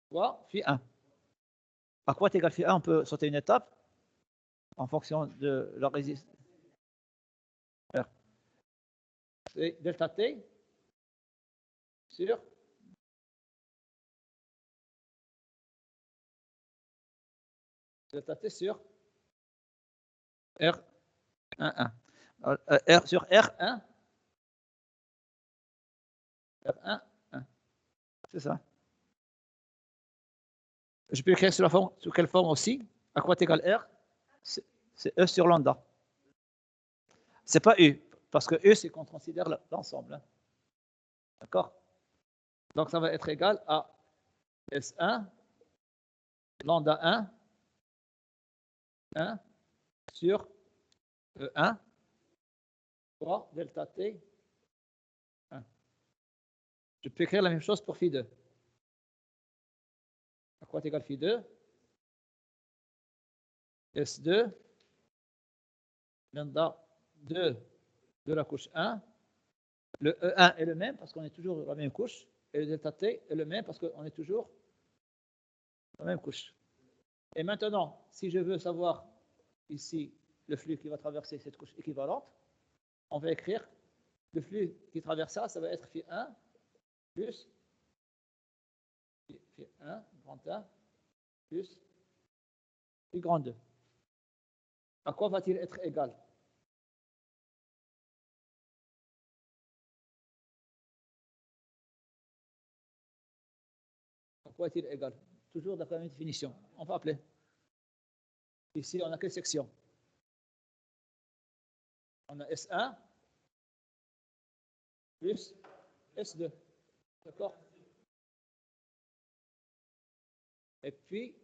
fois phi 1. À quoi est égal phi 1? On peut sauter une étape en fonction de la résistance. C'est delta T sur delta T sur R1, 1. R sur R1, R1, 1. C'est ça. Je peux écrire sous quelle forme aussi? À quoi est égal R? C'est E sur lambda. Ce n'est pas U, parce que E, c'est qu'on considère l'ensemble. D'accord? Donc, ça va être égal à S1 lambda 1 sur E1 fois delta T 1. Je peux écrire la même chose pour phi2. À quoi est égal phi2? S2 lambda 2 de la couche 1. Le E1 est le même parce qu'on est toujours dans la même couche. Et le delta T est le même parce qu'on est toujours dans la même couche. Et maintenant, si je veux savoir ici le flux qui va traverser cette couche équivalente, on va écrire le flux qui traverse ça va être phi1 plus phi1 grand 1 plus phi grand 2. À quoi va-t-il être égal? À quoi est-il égal? Toujours d'après la même définition. On va appeler. Ici, on a quelle section? On a S1 plus S2. D'accord? Et puis,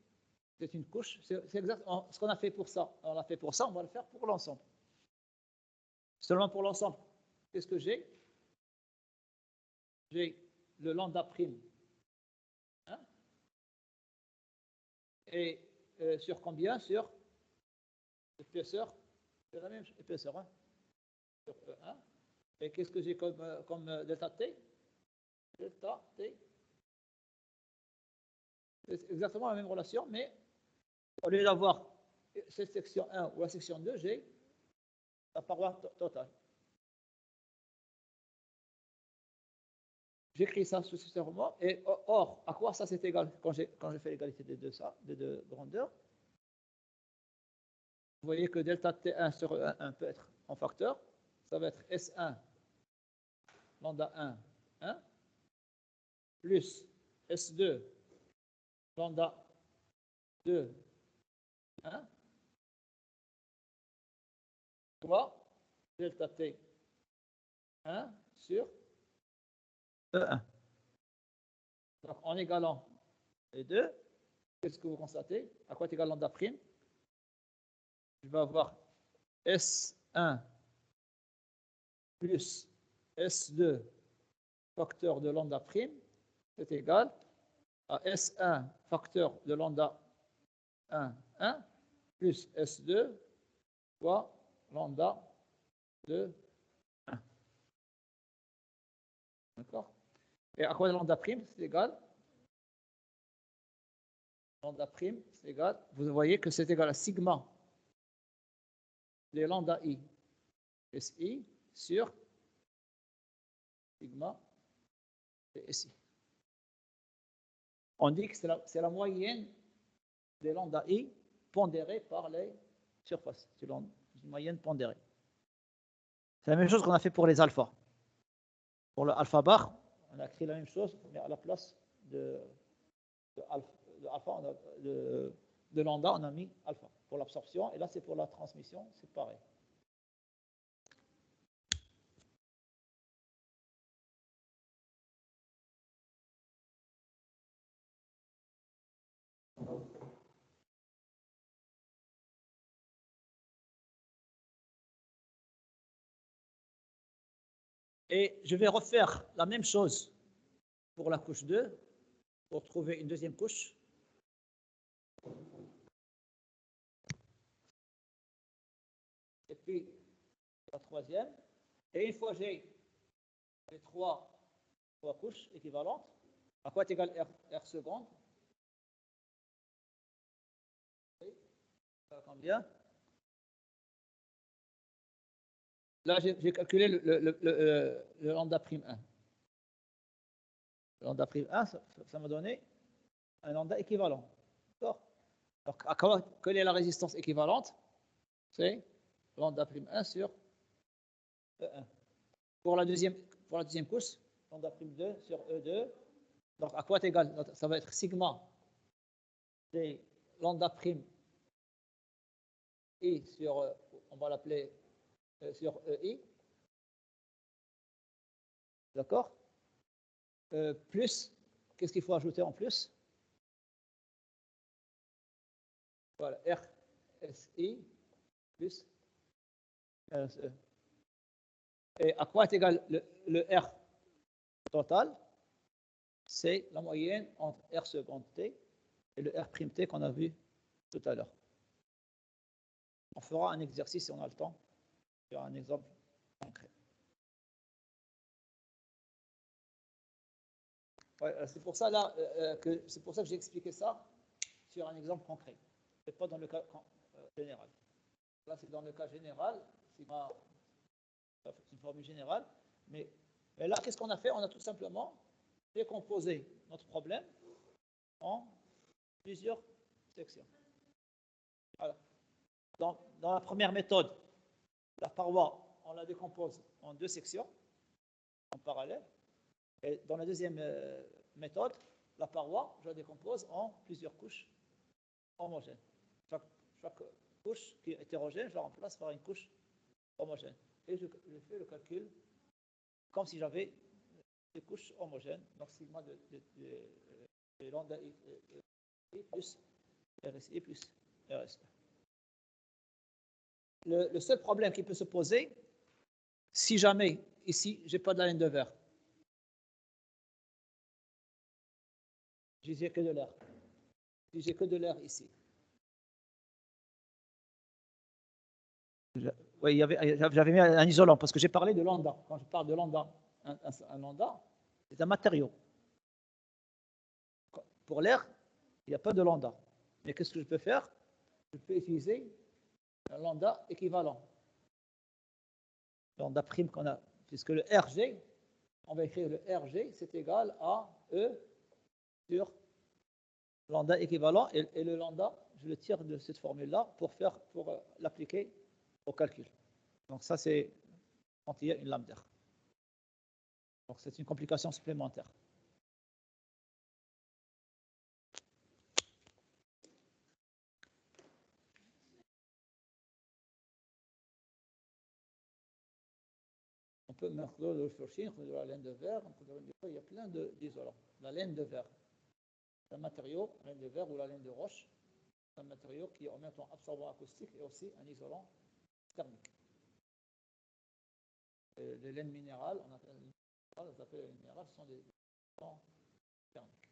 c'est une couche. C'est exactement ce qu'on a fait pour ça. On l'a fait pour ça, on va le faire pour l'ensemble. Seulement pour l'ensemble. Qu'est-ce que j'ai? J'ai le lambda prime. Hein? Et sur combien? Sur l'épaisseur. C'est la même épaisseur. Hein? Sur E1. Et qu'est-ce que j'ai comme delta T? Delta T. C'est exactement la même relation, mais au lieu d'avoir cette section 1 ou la section 2, j'ai la paroi totale. J'écris ça successivement, et or, à quoi ça c'est égal quand je fais l'égalité des deux grandeurs? Vous voyez que delta T1 sur E1 peut être en facteur. Ça va être S1 lambda 1 plus S2 lambda 2 fois delta T 1 sur E1. Donc en égalant les deux, qu'est-ce que vous constatez? À quoi est égal lambda prime? Je vais avoir S1 plus S2 facteur de lambda prime, c'est égal à S1 facteur de lambda 1 plus S2 fois lambda 2 1. D'accord? Et à quoi lambda prime, c'est égal? Lambda prime, c'est égal. Vous voyez que c'est égal à sigma les lambda i, SI sur sigma et SI. On dit que c'est la moyenne des lambda i pondérée par les surfaces. C'est une moyenne pondérée. C'est la même chose qu'on a fait pour les alphas. Pour le alpha bar, on a écrit la même chose, mais à la place de lambda, on a mis alpha pour l'absorption, et là c'est pour la transmission, c'est pareil. Et je vais refaire la même chose pour la couche 2, pour trouver une deuxième couche. Et puis la troisième. Et une fois j'ai les trois couches équivalentes, à quoi est égal R seconde? Combien? Là, j'ai calculé le lambda prime 1. Le lambda prime 1, ça m'a donné un lambda équivalent. D'accord? Donc, quelle est la résistance équivalente? C'est lambda prime 1 sur E1. Pour la deuxième couche, lambda prime 2 sur E2. Donc, à quoi est égal? Ça va être sigma des lambda prime I sur, on va l'appeler sur EI. D'accord? Plus, qu'est-ce qu'il faut ajouter en plus? Voilà, RSI plus RSE. Et à quoi est égal le R total? C'est la moyenne entre R seconde T et le R prime T qu'on a vu tout à l'heure. On fera un exercice si on a le temps. Il y aura un exemple concret. Ouais, c'est pour ça là que j'ai expliqué ça sur un exemple concret. C'est pas dans le cas général. Là, c'est dans le cas général. C'est une formule générale. Mais là, qu'est-ce qu'on a fait? On a tout simplement décomposé notre problème en plusieurs sections. Voilà. Dans la première méthode, la paroi, on la décompose en deux sections en parallèle. Et dans la deuxième méthode, la paroi, je la décompose en plusieurs couches homogènes. Chaque couche qui est hétérogène, je la remplace par une couche homogène. Et je fais le calcul comme si j'avais des couches homogènes, donc sigma de lambda I plus RSI plus RSE. Le seul problème qui peut se poser, si jamais ici, je n'ai pas de la laine de verre, je n'ai que de l'air. Si j'ai que de l'air ici. Oui, j'avais mis un isolant parce que j'ai parlé de lambda. Quand je parle de lambda, un lambda, c'est un matériau. Pour l'air, il n'y a pas de lambda. Mais qu'est-ce que je peux faire? Je peux utiliser un lambda équivalent. Lambda prime qu'on a, puisque le RG, on va écrire le RG, c'est égal à E sur lambda équivalent. Et le lambda, je le tire de cette formule-là pour l'appliquer au calcul. Donc ça, c'est quand il y a une lame d'air. Donc c'est une complication supplémentaire. On peut mettre de la laine de verre, il y a plein d'isolants. La laine de verre, c'est un matériau, la laine de verre ou la laine de roche, c'est un matériau qui est en même temps absorbant acoustique et aussi un isolant thermique. Et les laines minérales, on appelle les laines minérales, ce sont des isolants thermiques.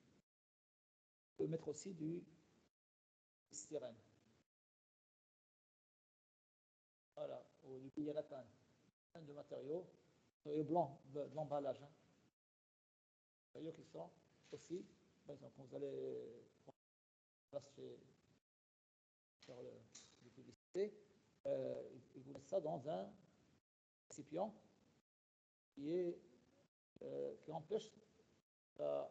On peut mettre aussi du styrène. Voilà, ou du polyuréthane. Plein de matériaux blancs de l'emballage. Matériaux qui sont aussi, par exemple, quand vous allez faire les publicités, ils vous mettent ça dans un récipient qui empêche la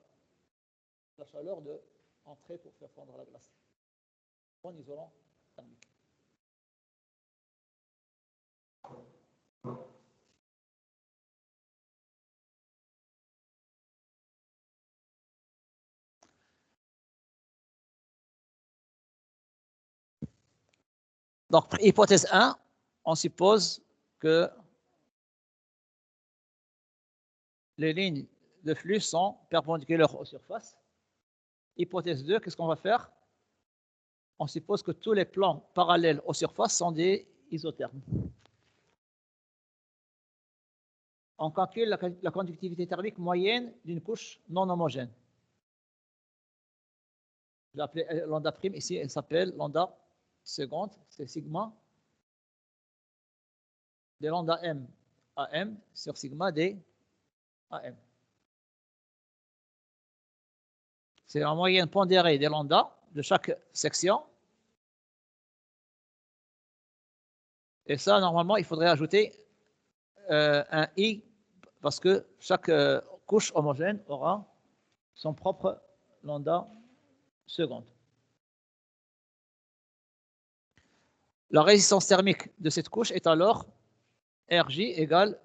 chaleur d'entrer pour faire fondre la glace. En isolant thermique. Donc, hypothèse 1, on suppose que les lignes de flux sont perpendiculaires aux surfaces. Hypothèse 2, qu'est-ce qu'on va faire? On suppose que tous les plans parallèles aux surfaces sont des isothermes. On calcule la conductivité thermique moyenne d'une couche non homogène. Je l'ai appelée lambda prime, ici elle s'appelle lambda seconde, c'est sigma de lambda m à m sur sigma d à m. C'est la moyenne pondérée des lambda de chaque section. Et ça, normalement, il faudrait ajouter un i parce que chaque couche homogène aura son propre lambda seconde. La résistance thermique de cette couche est alors Rj égale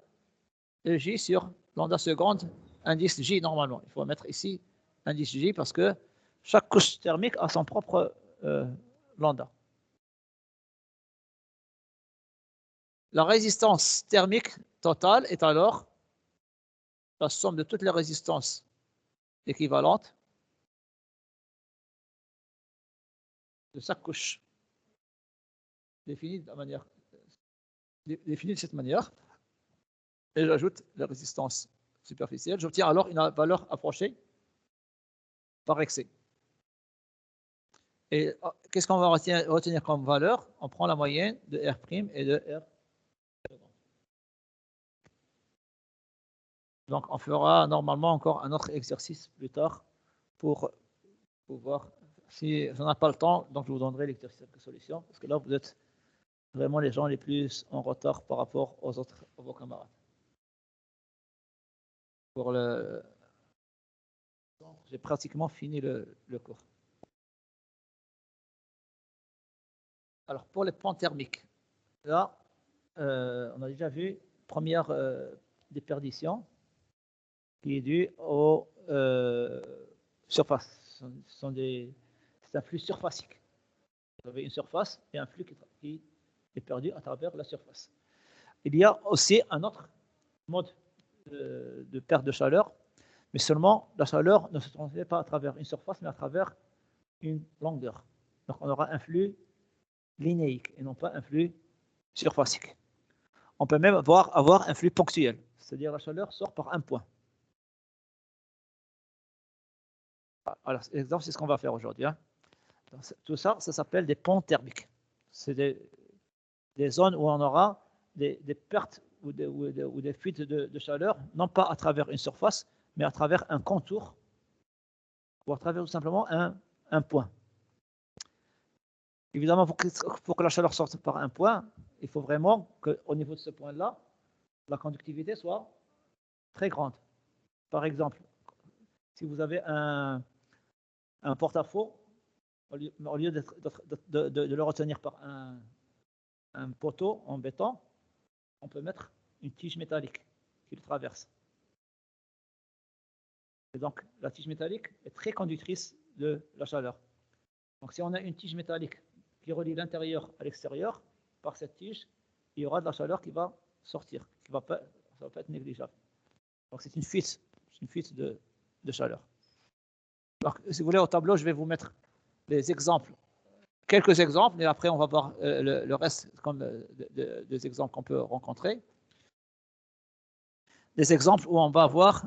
EJ sur lambda seconde, indice J normalement. Il faut mettre ici indice J parce que chaque couche thermique a son propre lambda. La résistance thermique totale est alors la somme de toutes les résistances équivalentes de chaque couche définie de cette manière, et j'ajoute la résistance superficielle, j'obtiens alors une valeur approchée par excès. Et qu'est-ce qu'on va retenir comme valeur? On prend la moyenne de R' et de R. Donc, on fera normalement encore un autre exercice plus tard pour pouvoir, si on n'a pas le temps, donc je vous donnerai l'exercice de solution, parce que là, vous êtes vraiment les gens les plus en retard par rapport aux autres, à vos camarades. Pour j'ai pratiquement fini le cours. Alors, pour les points thermiques, là, on a déjà vu première déperdition qui est due aux surfaces. C'est un flux surfacique. Vous avez une surface et un flux qui est perdu à travers la surface. Il y a aussi un autre mode de perte de chaleur, mais seulement la chaleur ne se transmet pas à travers une surface, mais à travers une longueur. Donc on aura un flux linéique et non pas un flux surfacique. On peut même avoir un flux ponctuel, c'est-à-dire la chaleur sort par un point. Alors, exemple, c'est ce qu'on va faire aujourd'hui. Hein. Tout ça, ça s'appelle des ponts thermiques. C'est des zones où on aura des pertes ou des fuites de chaleur, non pas à travers une surface, mais à travers un contour ou à travers tout simplement un point. Évidemment, pour que la chaleur sorte par un point, il faut vraiment qu'au niveau de ce point-là, la conductivité soit très grande. Par exemple, si vous avez un porte-à-faux, au lieu de le retenir par un poteau en béton, on peut mettre une tige métallique qui le traverse. Et donc, la tige métallique est très conductrice de la chaleur. Donc, si on a une tige métallique qui relie l'intérieur à l'extérieur, par cette tige, il y aura de la chaleur qui va sortir, ça ne va pas être négligeable. Donc, c'est une fuite de chaleur. Donc, si vous voulez, au tableau, je vais vous mettre des exemples, quelques exemples, et après, on va voir le reste comme des exemples qu'on peut rencontrer. Des exemples où on va avoir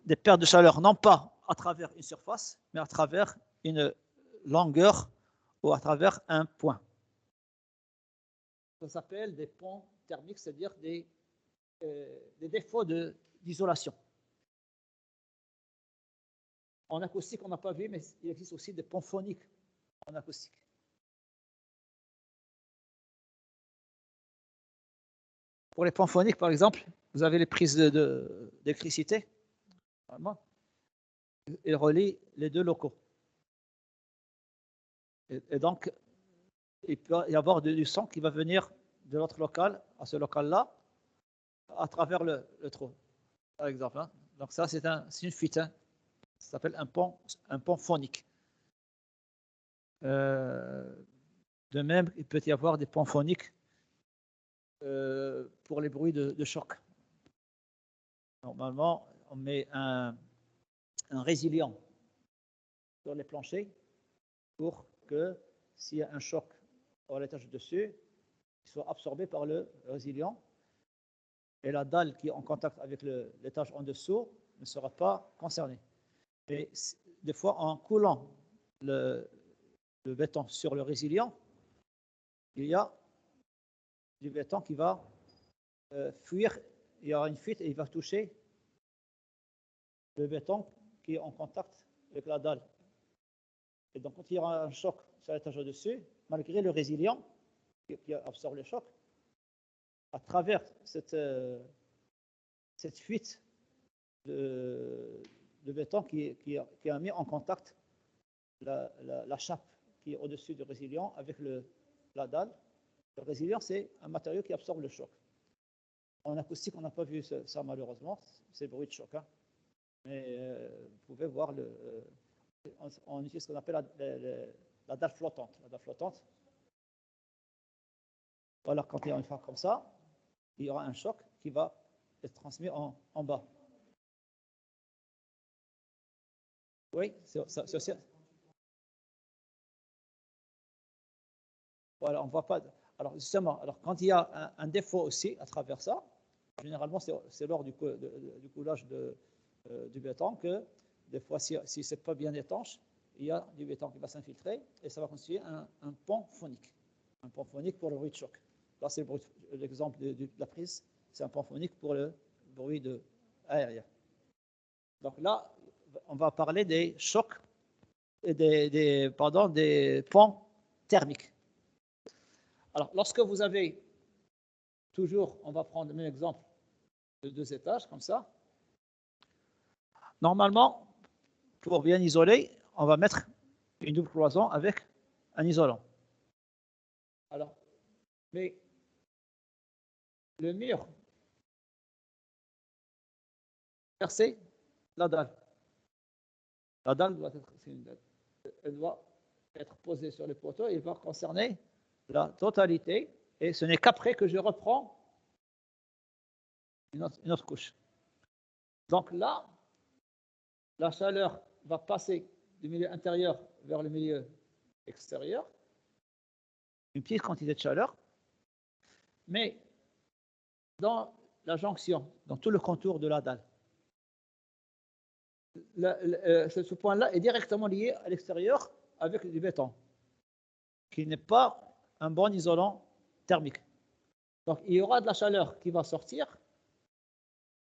des pertes de chaleur, non pas à travers une surface, mais à travers une longueur ou à travers un point. Ça s'appelle des ponts thermiques, c'est-à-dire des défauts d'isolation. En acoustique, on n'a pas vu, mais il existe aussi des ponts phoniques en acoustique. Pour les ponts phoniques, par exemple, vous avez les prises d'électricité. Ils relient les deux locaux. Et donc, il peut y avoir du son qui va venir de l'autre local à ce local-là à travers le trou, par exemple. Hein. Donc ça, c'est une fuite. Hein. Ça s'appelle un pont phonique. De même, il peut y avoir des ponts phoniques pour les bruits de choc. Normalement, on met un résilient sur les planchers pour que s'il y a un choc à l'étage dessus, il soit absorbé par le résilient et la dalle qui est en contact avec l'étage en dessous ne sera pas concernée. Et des fois, en coulant le béton sur le résilient, il y a du béton qui va fuir, il y aura une fuite et il va toucher le béton qui est en contact avec la dalle. Et donc, quand il y aura un choc sur l'étage au-dessus, malgré le résilient qui absorbe le choc, à travers cette fuite de béton qui a mis en contact la chape qui est au-dessus du résilient avec la dalle. Le résilient, c'est un matériau qui absorbe le choc. En acoustique, on n'a pas vu ça malheureusement, c'est le bruit de choc. Hein. Mais vous pouvez voir, on utilise ce qu'on appelle la dalle flottante. La dalle flottante, voilà, quand il y a une phase comme ça, il y aura un choc qui va être transmis en bas. Oui, c'est aussi. Voilà, on ne voit pas. Alors justement, alors quand il y a un défaut aussi à travers ça, généralement c'est lors du coulage du béton que des fois, si ce n'est pas bien étanche, il y a du béton qui va s'infiltrer et ça va constituer un pont phonique. Un pont phonique pour le bruit de choc. Là, c'est l'exemple de la prise, c'est un pont phonique pour le bruit aérien. Donc là, on va parler des chocs et des ponts thermiques. Alors, lorsque vous avez toujours, on va prendre le même exemple de 2 étages, comme ça. Normalement, pour bien isoler, on va mettre une double cloison avec un isolant. Alors, mais le mur percé, la dalle. La dalle doit être posée sur le poteau et va concerner la totalité. Et ce n'est qu'après que je reprends une autre couche. Donc là, la chaleur va passer du milieu intérieur vers le milieu extérieur, une petite quantité de chaleur, mais dans la jonction, dans tout le contour de la dalle. Ce point-là est directement lié à l'extérieur avec du béton, qui n'est pas un bon isolant thermique. Donc il y aura de la chaleur qui va sortir,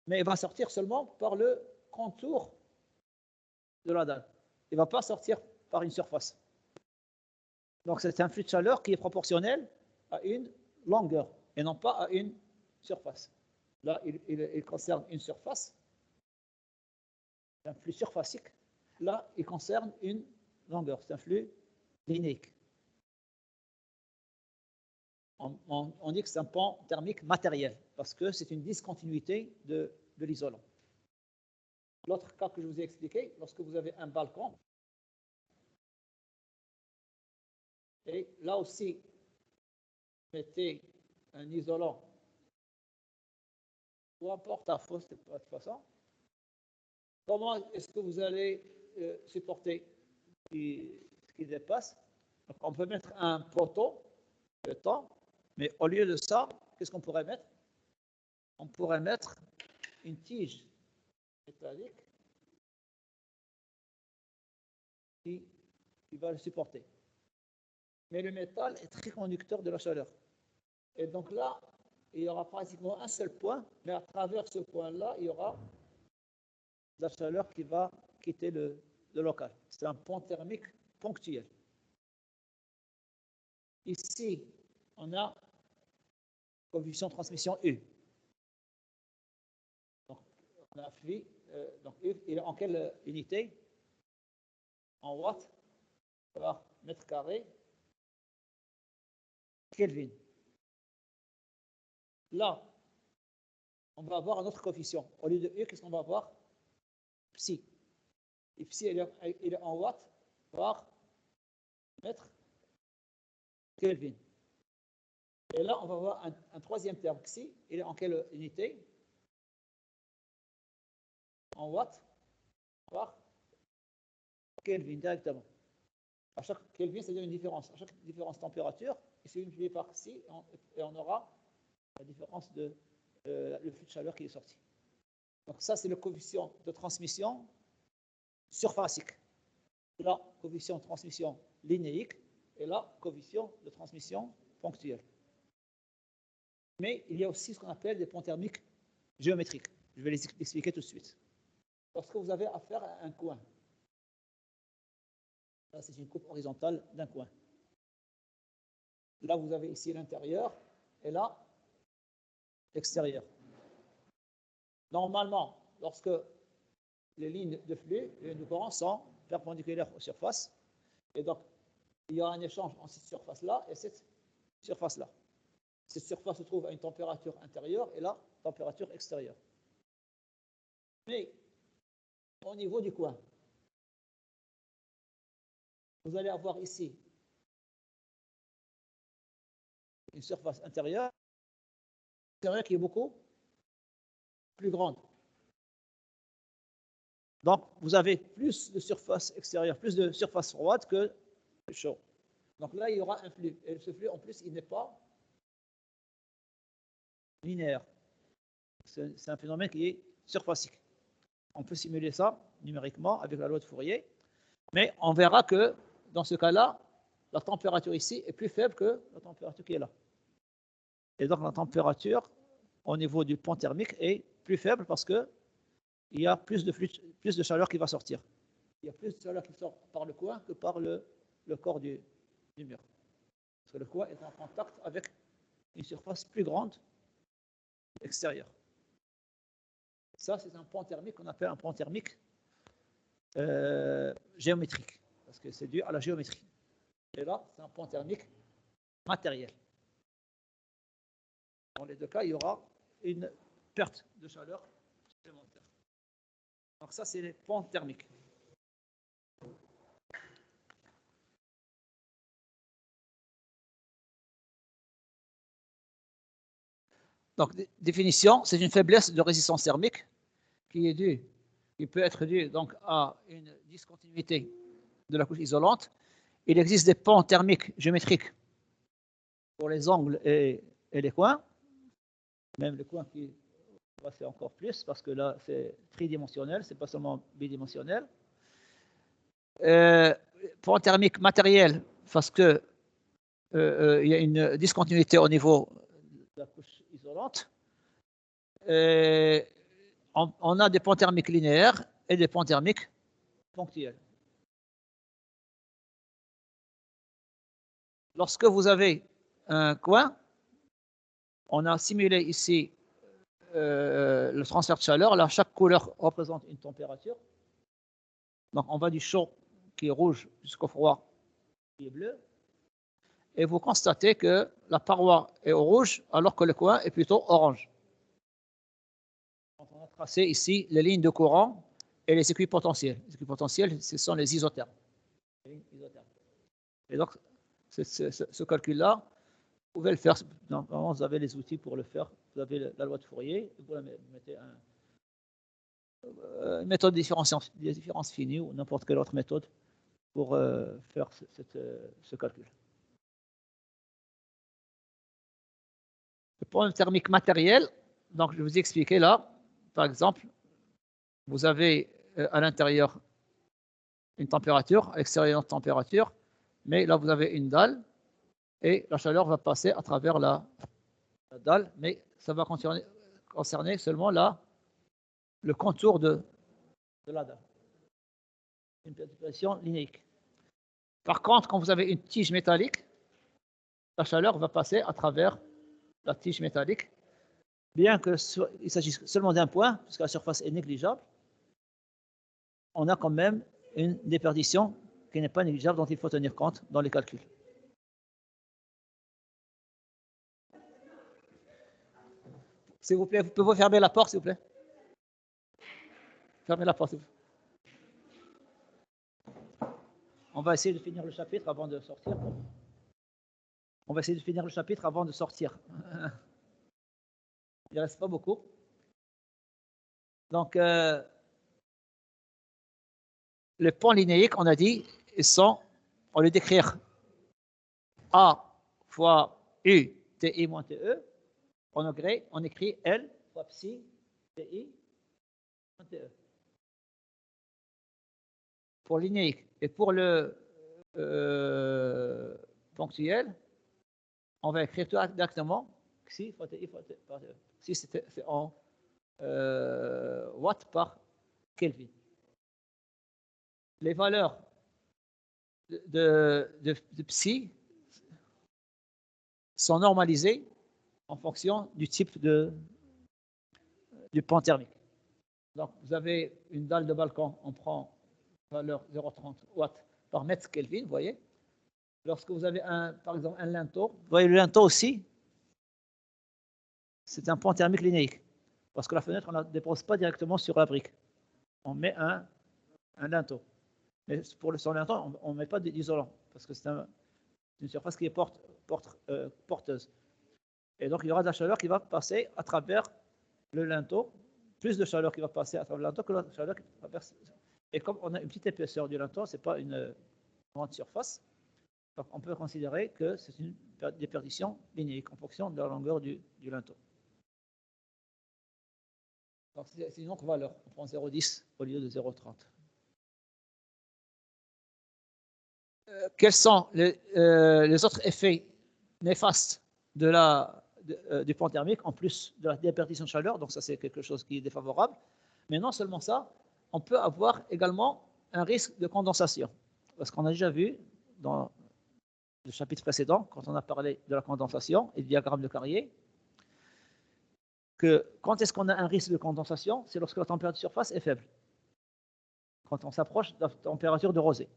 mais elle va sortir seulement par le contour de la dalle. Il ne va pas sortir par une surface. Donc c'est un flux de chaleur qui est proportionnel à une longueur et non pas à une surface. Là, il concerne une surface, c'est un flux surfacique. Là, il concerne une longueur, c'est un flux linéique. On dit que c'est un pont thermique matériel parce que c'est une discontinuité de l'isolant. L'autre cas que je vous ai expliqué, lorsque vous avez un balcon, et là aussi, mettez un isolant, peu importe la fausse de toute façon, comment est-ce que vous allez supporter ce qui dépasse? Donc, on peut mettre un poteau de temps, mais au lieu de ça, qu'est-ce qu'on pourrait mettre? On pourrait mettre une tige métallique qui va le supporter. Mais le métal est très conducteur de la chaleur. Et donc là, il y aura pratiquement un seul point, mais à travers ce point-là, il y aura de la chaleur qui va quitter le local. C'est un pont thermique ponctuel. Ici, on a coefficient de transmission U. Donc, on a phi, donc U, il est en quelle unité? En watts par mètre carré Kelvin. Là, on va avoir un autre coefficient. Au lieu de U, qu'est-ce qu'on va avoir? Psi. Et psi, il est en watts par mètre Kelvin. Et là, on va avoir un troisième terme. Psi, il est en quelle unité? En watts par Kelvin, directement. À chaque Kelvin, c'est-à-dire une différence. À chaque différence de température, c'est multiplié par psi et on aura la différence de le flux de chaleur qui est sorti. Donc ça, c'est le coefficient de transmission surfacique. Là, coefficient de transmission linéique et là, coefficient de transmission ponctuel. Mais il y a aussi ce qu'on appelle des ponts thermiques géométriques. Je vais les expliquer tout de suite. Lorsque vous avez affaire à un coin, là, c'est une coupe horizontale d'un coin. Là, vous avez ici l'intérieur et là, l'extérieur. Normalement, lorsque les lignes de flux, les lignes de courant sont perpendiculaires aux surfaces, et donc il y a un échange entre cette surface-là et cette surface-là. Cette surface se trouve à une température intérieure et là, température extérieure. Mais au niveau du coin, vous allez avoir ici une surface intérieure qui est beaucoup plus grande. Donc, vous avez plus de surface extérieure, plus de surface froide que chaud. Donc là, il y aura un flux. Et ce flux, en plus, il n'est pas linéaire. C'est un phénomène qui est surfacique. On peut simuler ça numériquement avec la loi de Fourier, mais on verra que dans ce cas-là, la température ici est plus faible que la température qui est là. Et donc la température au niveau du pont thermique est plus faible parce qu'il y a plus de chaleur qui va sortir. Il y a plus de chaleur qui sort par le coin que par le corps du mur. Parce que le coin est en contact avec une surface plus grande extérieure. Ça, c'est un pont thermique qu'on appelle un pont thermique géométrique, parce que c'est dû à la géométrie. Et là, c'est un pont thermique matériel. Dans les deux cas, il y aura une perte de chaleur supplémentaire. Donc ça, c'est les ponts thermiques. Donc, définition, c'est une faiblesse de résistance thermique qui peut être due donc, à une discontinuité de la couche isolante. Il existe des ponts thermiques géométriques pour les angles et les coins, même les coins qui c'est encore plus, parce que là, c'est tridimensionnel, c'est pas seulement bidimensionnel. Pont thermique matériel, parce que il y a une discontinuité au niveau de la couche isolante. On a des ponts thermiques linéaires et des ponts thermiques ponctuels. Lorsque vous avez un coin, on a simulé ici le transfert de chaleur. Là, chaque couleur représente une température. Donc, on va du chaud qui est rouge jusqu'au froid qui est bleu. Et vous constatez que la paroi est au rouge alors que le coin est plutôt orange. On a tracé ici les lignes de courant et les équipotentiels. Les équipotentiels, ce sont les isothermes. Et donc, ce calcul-là, vous pouvez le faire. Normalement, vous avez les outils pour le faire. Vous avez la loi de Fourier. Vous mettez une méthode de différence finie ou n'importe quelle autre méthode pour faire ce calcul. Le point thermique matériel, donc je vous ai expliqué là, par exemple, vous avez à l'intérieur une température, à l'extérieur une température, mais là vous avez une dalle et la chaleur va passer à travers la dalle, mais ça va concerner seulement le contour de la dalle. Une pression linéique. Par contre, quand vous avez une tige métallique, la chaleur va passer à travers la tige métallique, bien qu'il s'agisse seulement d'un point, puisque la surface est négligeable, on a quand même une déperdition qui n'est pas négligeable, dont il faut tenir compte dans les calculs. S'il vous plaît, vous pouvez fermer la porte, s'il vous plaît. Fermez la porte, s'il vous plaît. On va essayer de finir le chapitre avant de sortir. On va essayer de finir le chapitre avant de sortir. Il ne reste pas beaucoup. Donc, les ponts linéiques, on a dit, ils sont, on les décrire A fois U, TI moins TE. On écrit L fois psi, TI moins TE. Pour linéique. Et pour le ponctuel, on va écrire tout directement xi fois TI fois TE. Si c'est en watts par Kelvin. Les valeurs de psi sont normalisées en fonction du type du pont thermique. Donc, vous avez une dalle de balcon, on prend valeur 0,30 watts par mètre Kelvin, vous voyez. Lorsque vous avez, par exemple, un linteau, vous voyez le linteau aussi, c'est un pont thermique linéique. Parce que la fenêtre, on ne la dépose pas directement sur la brique. On met un linteau. Mais pour son linteau, on ne met pas d'isolant, parce que c'est une surface qui est porteuse. Et donc, il y aura de la chaleur qui va passer à travers le linteau, plus de chaleur qui va passer à travers le linteau que la chaleur qui traverse. Et comme on a une petite épaisseur du linteau, ce n'est pas une grande surface, donc on peut considérer que c'est une déperdition linéique en fonction de la longueur du linteau. C'est une autre valeur. On prend 0,10 au lieu de 0,30. Quels sont les autres effets néfastes du pont thermique, en plus de la déperdition de chaleur? Donc ça, c'est quelque chose qui est défavorable. Mais non seulement ça, on peut avoir également un risque de condensation. Parce qu'on a déjà vu dans le chapitre précédent, quand on a parlé de la condensation et du diagramme de Carrier, que quand est-ce qu'on a un risque de condensation? C'est lorsque la température de surface est faible, quand on s'approche de la température de rosée.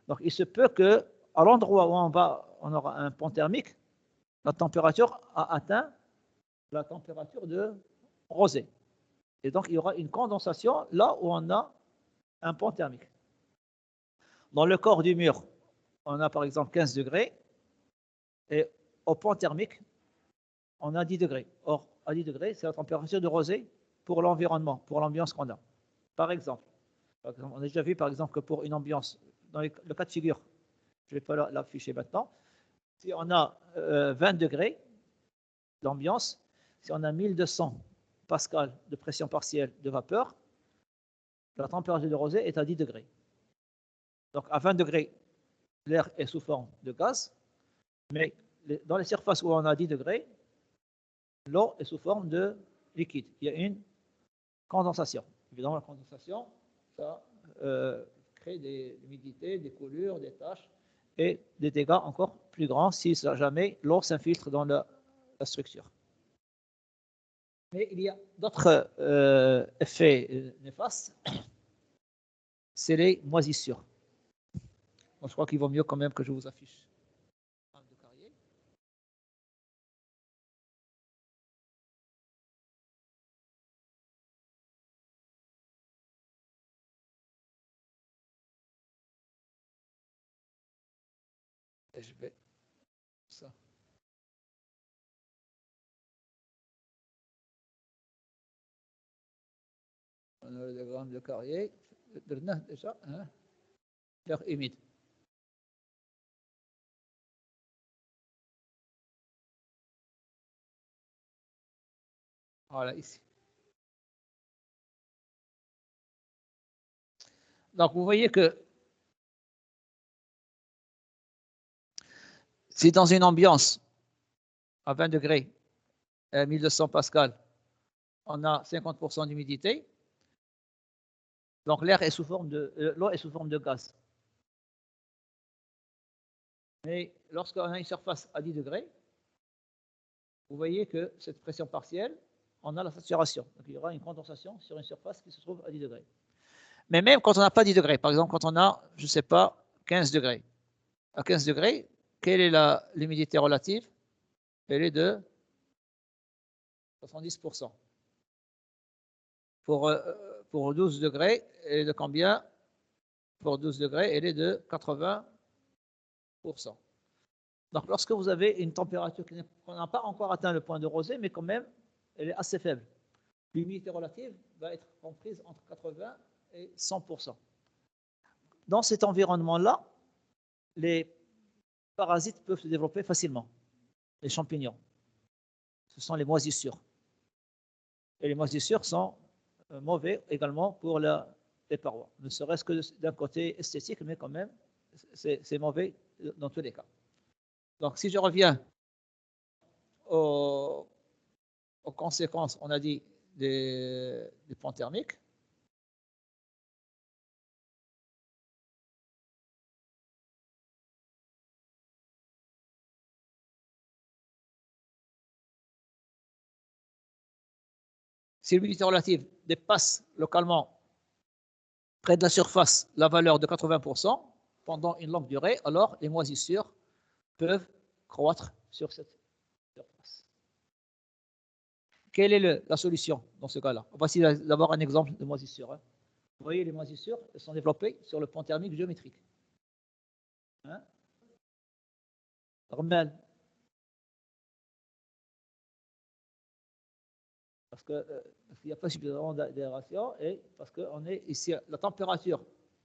Donc il se peut qu'à l'endroit où on aura un pont thermique, la température a atteint la température de rosée. Et donc il y aura une condensation là où on a un pont thermique. Dans le corps du mur, on a par exemple 15 degrés, et au pont thermique, on a 10 degrés. Or, à 10 degrés, c'est la température de rosée pour l'environnement, pour l'ambiance qu'on a. Par exemple, on a déjà vu par exemple que pour une ambiance, dans le cas de figure, je ne vais pas l'afficher maintenant, si on a 20 degrés d'ambiance, si on a 1200 pascal de pression partielle de vapeur, la température de rosée est à 10 degrés. Donc à 20 degrés, l'air est sous forme de gaz, mais dans les surfaces où on a 10 degrés, l'eau est sous forme de liquide. Il y a une condensation. Évidemment, la condensation, ça crée de l'humidité, des coulures, des taches et des dégâts encore plus grands si jamais l'eau s'infiltre dans la structure. Mais il y a d'autres effets néfastes, c'est les moisissures. Bon, je crois qu'il vaut mieux quand même que je vous affiche. Et je vais ça. On a le diagramme de Carrier. Déjà, hein? L'air humide. Voilà, ici. Donc, vous voyez que si dans une ambiance à 20 degrés, 1200 pascal, on a 50% d'humidité, donc l'air est sous forme l'eau est sous forme de gaz. Mais lorsqu'on a une surface à 10 degrés, vous voyez que cette pression partielle, on a la saturation. Donc il y aura une condensation sur une surface qui se trouve à 10 degrés. Mais même quand on n'a pas 10 degrés, par exemple quand on a, je ne sais pas, 15 degrés. À 15 degrés, quelle est l'humidité relative? Elle est de 70%. Pour 12 degrés, elle est de combien? Pour 12 degrés, elle est de 80%. Donc, lorsque vous avez une température qui n'a pas encore atteint le point de rosée, mais quand même, elle est assez faible, l'humidité relative va être comprise entre 80 et 100%. Dans cet environnement-là, les parasites peuvent se développer facilement. Les champignons, ce sont les moisissures. Et les moisissures sont mauvais également pour les parois. Ne serait-ce que d'un côté esthétique, mais quand même, c'est mauvais dans tous les cas. Donc, si je reviens aux conséquences, on a dit, des ponts thermiques, si l'humidité relative dépasse localement près de la surface la valeur de 80% pendant une longue durée, alors les moisissures peuvent croître sur cette surface. Quelle est la solution dans ce cas-là? Voici d'abord un exemple de moisissure. Vous voyez, les moisissures sont développées sur le pont thermique géométrique. Hein? Parce qu'il n'y a pas suffisamment d'aération et parce qu'on est ici, la température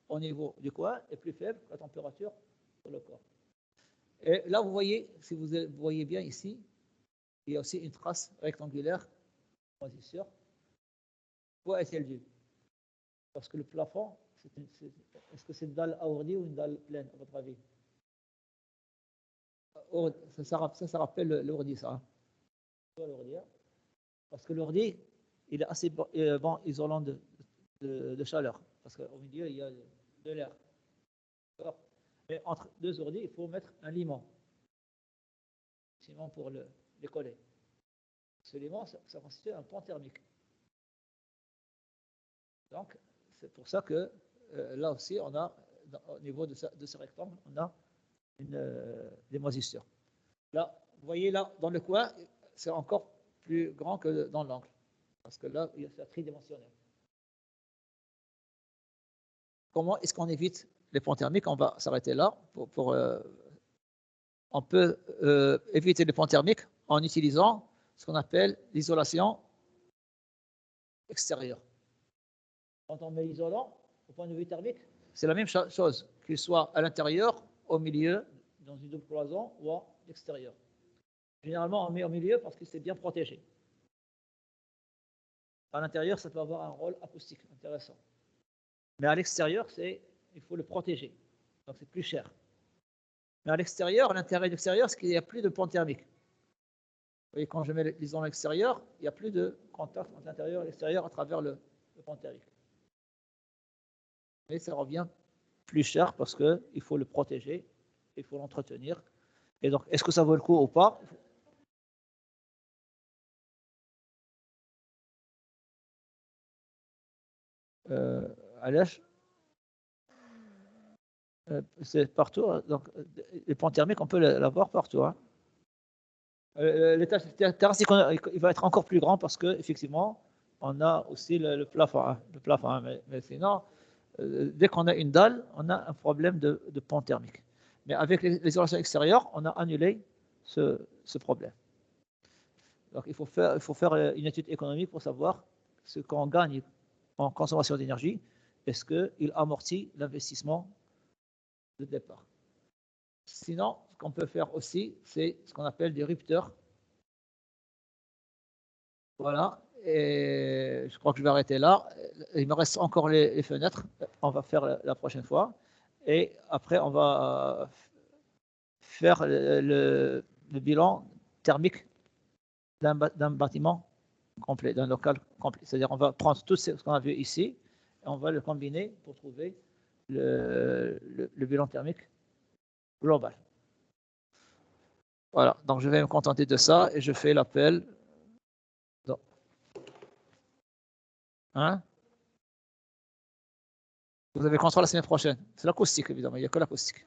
au niveau du coin est plus faible que la température sur le corps. Et là, vous voyez, si vous voyez bien ici, il y a aussi une trace rectangulaire de moisissure Quoi est-elle due? Parce que le plafond, est-ce que c'est une dalle alourdie ou une dalle pleine, à votre avis? Ça rappelle l'ourdi, ça. L'ourdi, hein. Parce que l'ourdi, il est assez bon isolant de chaleur. Parce qu'au milieu, il y a de l'air. Mais entre deux ourdis, il faut mettre un limon. Sinon, pour les coller. Ce limon, ça constitue un pont thermique. Donc, c'est pour ça que là aussi, on a, au niveau de ce rectangle, on a des moisissures. Là, vous voyez là, dans le coin, c'est encore plus grand que dans l'angle. Parce que là, c'est tridimensionnel. Comment est-ce qu'on évite les ponts thermiques? On va s'arrêter là. On peut éviter les ponts thermiques en utilisant ce qu'on appelle l'isolation extérieure. Quand on met l'isolant, au point de vue thermique, c'est la même chose, qu'il soit à l'intérieur, au milieu, dans une double cloison ou à l'extérieur. Généralement, on met au milieu parce que c'est bien protégé. À l'intérieur, ça peut avoir un rôle acoustique intéressant. Mais à l'extérieur, il faut le protéger. Donc c'est plus cher. Mais à l'extérieur, à l'intérieur et l'extérieur, c'est qu'il n'y a plus de pont thermique. Vous voyez, quand je mets l'isolant à l'extérieur, il n'y a plus de contact entre l'intérieur et l'extérieur à travers le pont thermique. Mais ça revient plus cher parce qu'il faut le protéger, il faut l'entretenir. Et donc, est-ce que ça vaut le coup ou pas? Alèche, c'est partout. Donc, les ponts thermiques, on peut l'avoir partout. Hein. L'étage terrasse, il va être encore plus grand parce qu'effectivement, on a aussi le plafond. Hein, mais sinon, dès qu'on a une dalle, on a un problème de pont thermique. Mais avec l'isolation extérieure, on a annulé ce problème. Donc, il faut faire une étude économique pour savoir ce qu'on gagne en consommation d'énergie. Est-ce qu'il amortit l'investissement de départ? Sinon, ce qu'on peut faire aussi, c'est ce qu'on appelle des rupteurs. Voilà. Et je crois que je vais arrêter là. Il me reste encore les fenêtres. On va faire la prochaine fois. Et après, on va faire le bilan thermique d'un bâtiment complet, d'un local complet. C'est-à-dire, on va prendre tout ce qu'on a vu ici et on va le combiner pour trouver le bilan thermique global. Voilà, donc je vais me contenter de ça et je fais l'appel. Hein? Vous avez contrôle la semaine prochaine. C'est l'acoustique, évidemment, il n'y a que l'acoustique.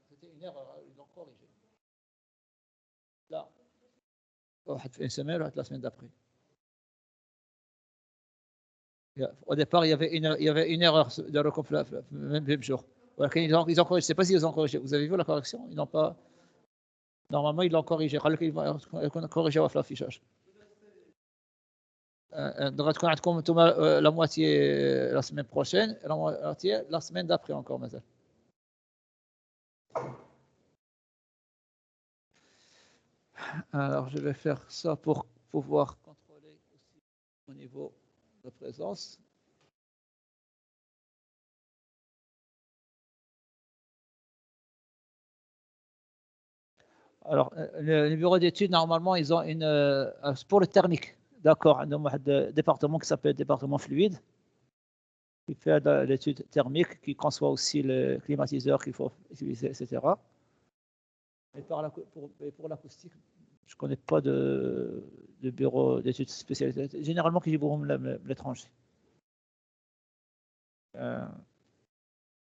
C'était une erreur, ils l'ont corrigé. Là, une semaine, la semaine d'après. Au départ, il y avait une erreur de recompte même jour. Ils ont corrigé. Je ne sais pas s'ils ont corrigé. Vous avez vu la correction? Ils n'ont pas. Normalement, ils l'ont corrigé. Ils vont corriger l'affichage. Donc, la moitié la semaine prochaine et la moitié la semaine d'après encore, مثلا. Alors, je vais faire ça pour pouvoir contrôler aussi au niveau de présence. Alors, les bureaux d'études, normalement, ils ont pour le thermique, d'accord, un département qui s'appelle département fluide, qui fait l'étude thermique, qui conçoit aussi le climatiseur qu'il faut utiliser, etc. Et pour l'acoustique, je ne connais pas de bureau d'études spécialisé. Généralement, qui vont l'étranger.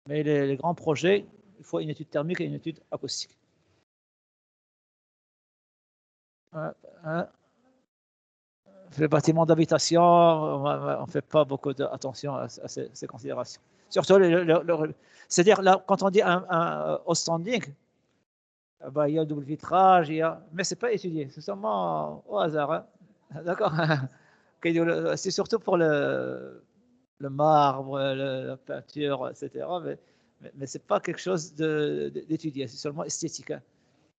Mais les grands projets, il faut une étude thermique et une étude acoustique. Les bâtiments d'habitation, on ne fait pas beaucoup d'attention à ces considérations. Surtout, c'est-à-dire, quand on dit au standing, il y a le double vitrage, mais ce n'est pas étudié, c'est seulement au hasard. Hein. D'accord. C'est surtout pour le marbre, la peinture, etc. mais ce n'est pas quelque chose d'étudié, c'est seulement esthétique. Hein.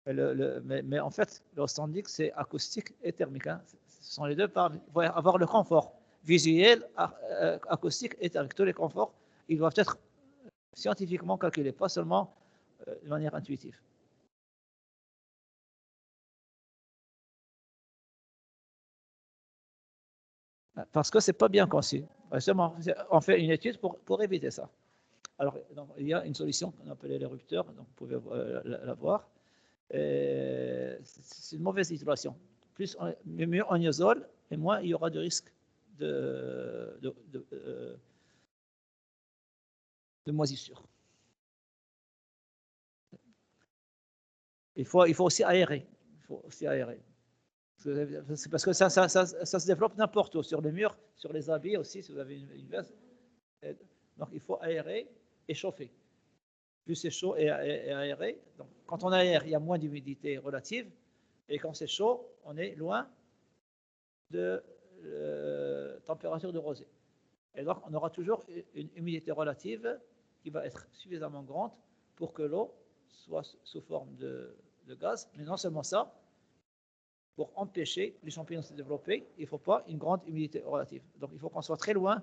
Mais en fait, le standing, c'est acoustique et thermique. Hein. Ce sont les deux. Il faut avoir le confort visuel, acoustique et thermique. Tous les conforts, ils doivent être scientifiquement calculés, pas seulement de manière intuitive. Parce que ce n'est pas bien conçu. Justement, on fait une étude pour éviter ça. Alors, donc, il y a une solution qu'on appelle l'érupteur, donc vous pouvez la voir. C'est une mauvaise isolation. Mieux on isole, et moins il y aura de risque de moisissure. Il faut aussi aérer. C'est parce que ça se développe n'importe où, sur les murs, sur les habits aussi, si vous avez une veste. Donc il faut aérer et chauffer. Plus c'est chaud et aéré. Donc, quand on aère, il y a moins d'humidité relative. Et quand c'est chaud, on est loin de température de rosée. Et donc, on aura toujours une humidité relative qui va être suffisamment grande pour que l'eau soit sous forme de gaz. Mais non seulement ça, pour empêcher les champignons de se développer, il ne faut pas une grande humidité relative. Donc, il faut qu'on soit très loin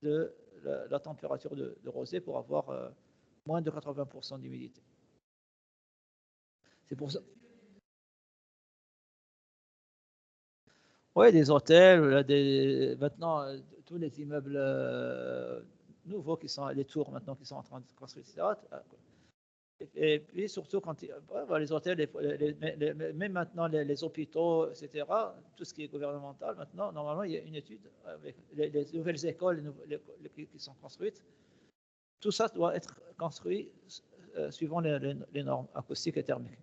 de la température de rosée pour avoir moins de 80% d'humidité. C'est pour ça. Oui, des hôtels, maintenant, tous les immeubles nouveaux qui sont, les tours maintenant qui sont en train de construire, etc. Et puis surtout quand les hôtels, même maintenant les hôpitaux, etc., tout ce qui est gouvernemental, maintenant, normalement, il y a une étude avec les nouvelles écoles qui sont construites. Tout ça doit être construit suivant les normes acoustiques et thermiques.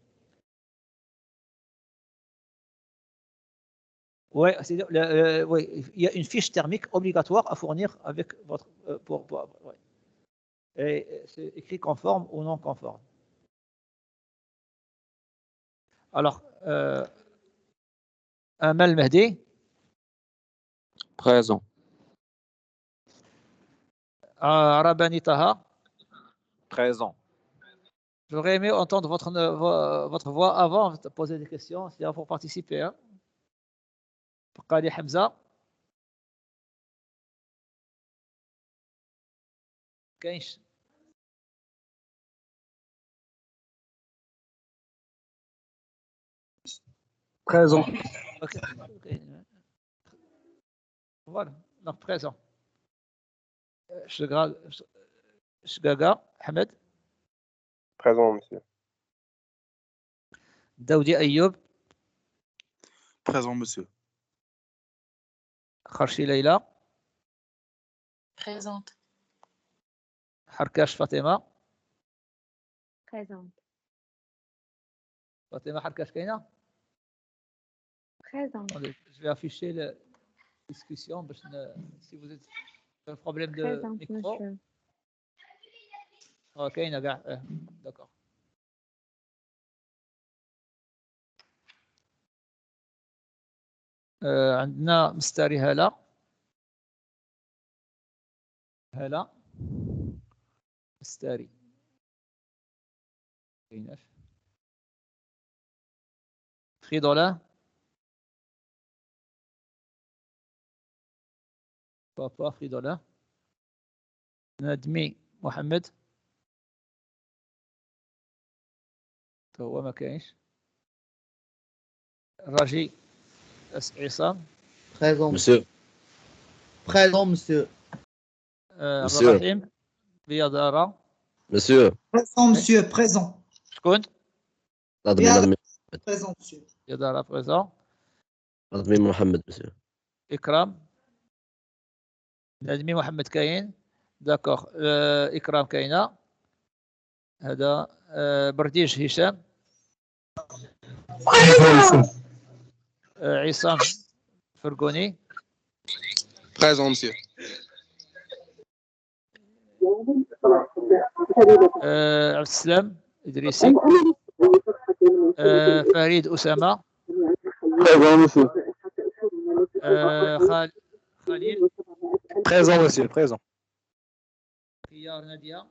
Oui, il y a une fiche thermique obligatoire à fournir avec votre. Ouais. Et c'est écrit conforme ou non conforme. Alors, Amal Mehdi. Présent. Arabani Taha. Présent. J'aurais aimé entendre votre voix avant de poser des questions, c'est-à-dire pour participer. Hein. Qali Hamza. كاينش Présent. Ok. Voilà, donc présent. Shgaga, Ahmed. Présent, monsieur. Daoudi Ayoub. Présent, monsieur. Kharchi Leila. Présente. Harkash Fatima. Présente. Fatima Harkash Kaina. Présente. Je vais afficher la discussion parce que si vous êtes un problème de Présente, micro. monsieur. Ok, d'accord. عندنا مستاري هلا مستاري Fridola. Papa Fridola. Nadmi Mohamed. هو ما كاينش. Raji Issam. Présent. Monsieur. Présent, monsieur. Monsieur. Rahim Biadara. Monsieur. Présent, monsieur, présent. شكون؟ Présent, monsieur. Biadara présent. Admin Mohamed, monsieur. Ikram. Nadmi Mohamed كاين. D'accord. إكرام كاينة. هذا برديج هشام. عصام فرقوني. Présent, monsieur. عبد السلام إدريسي. فريد أسامة. Présent, monsieur. خليل. Présent, monsieur. Présent. خيار نادية.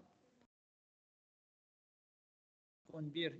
Unbir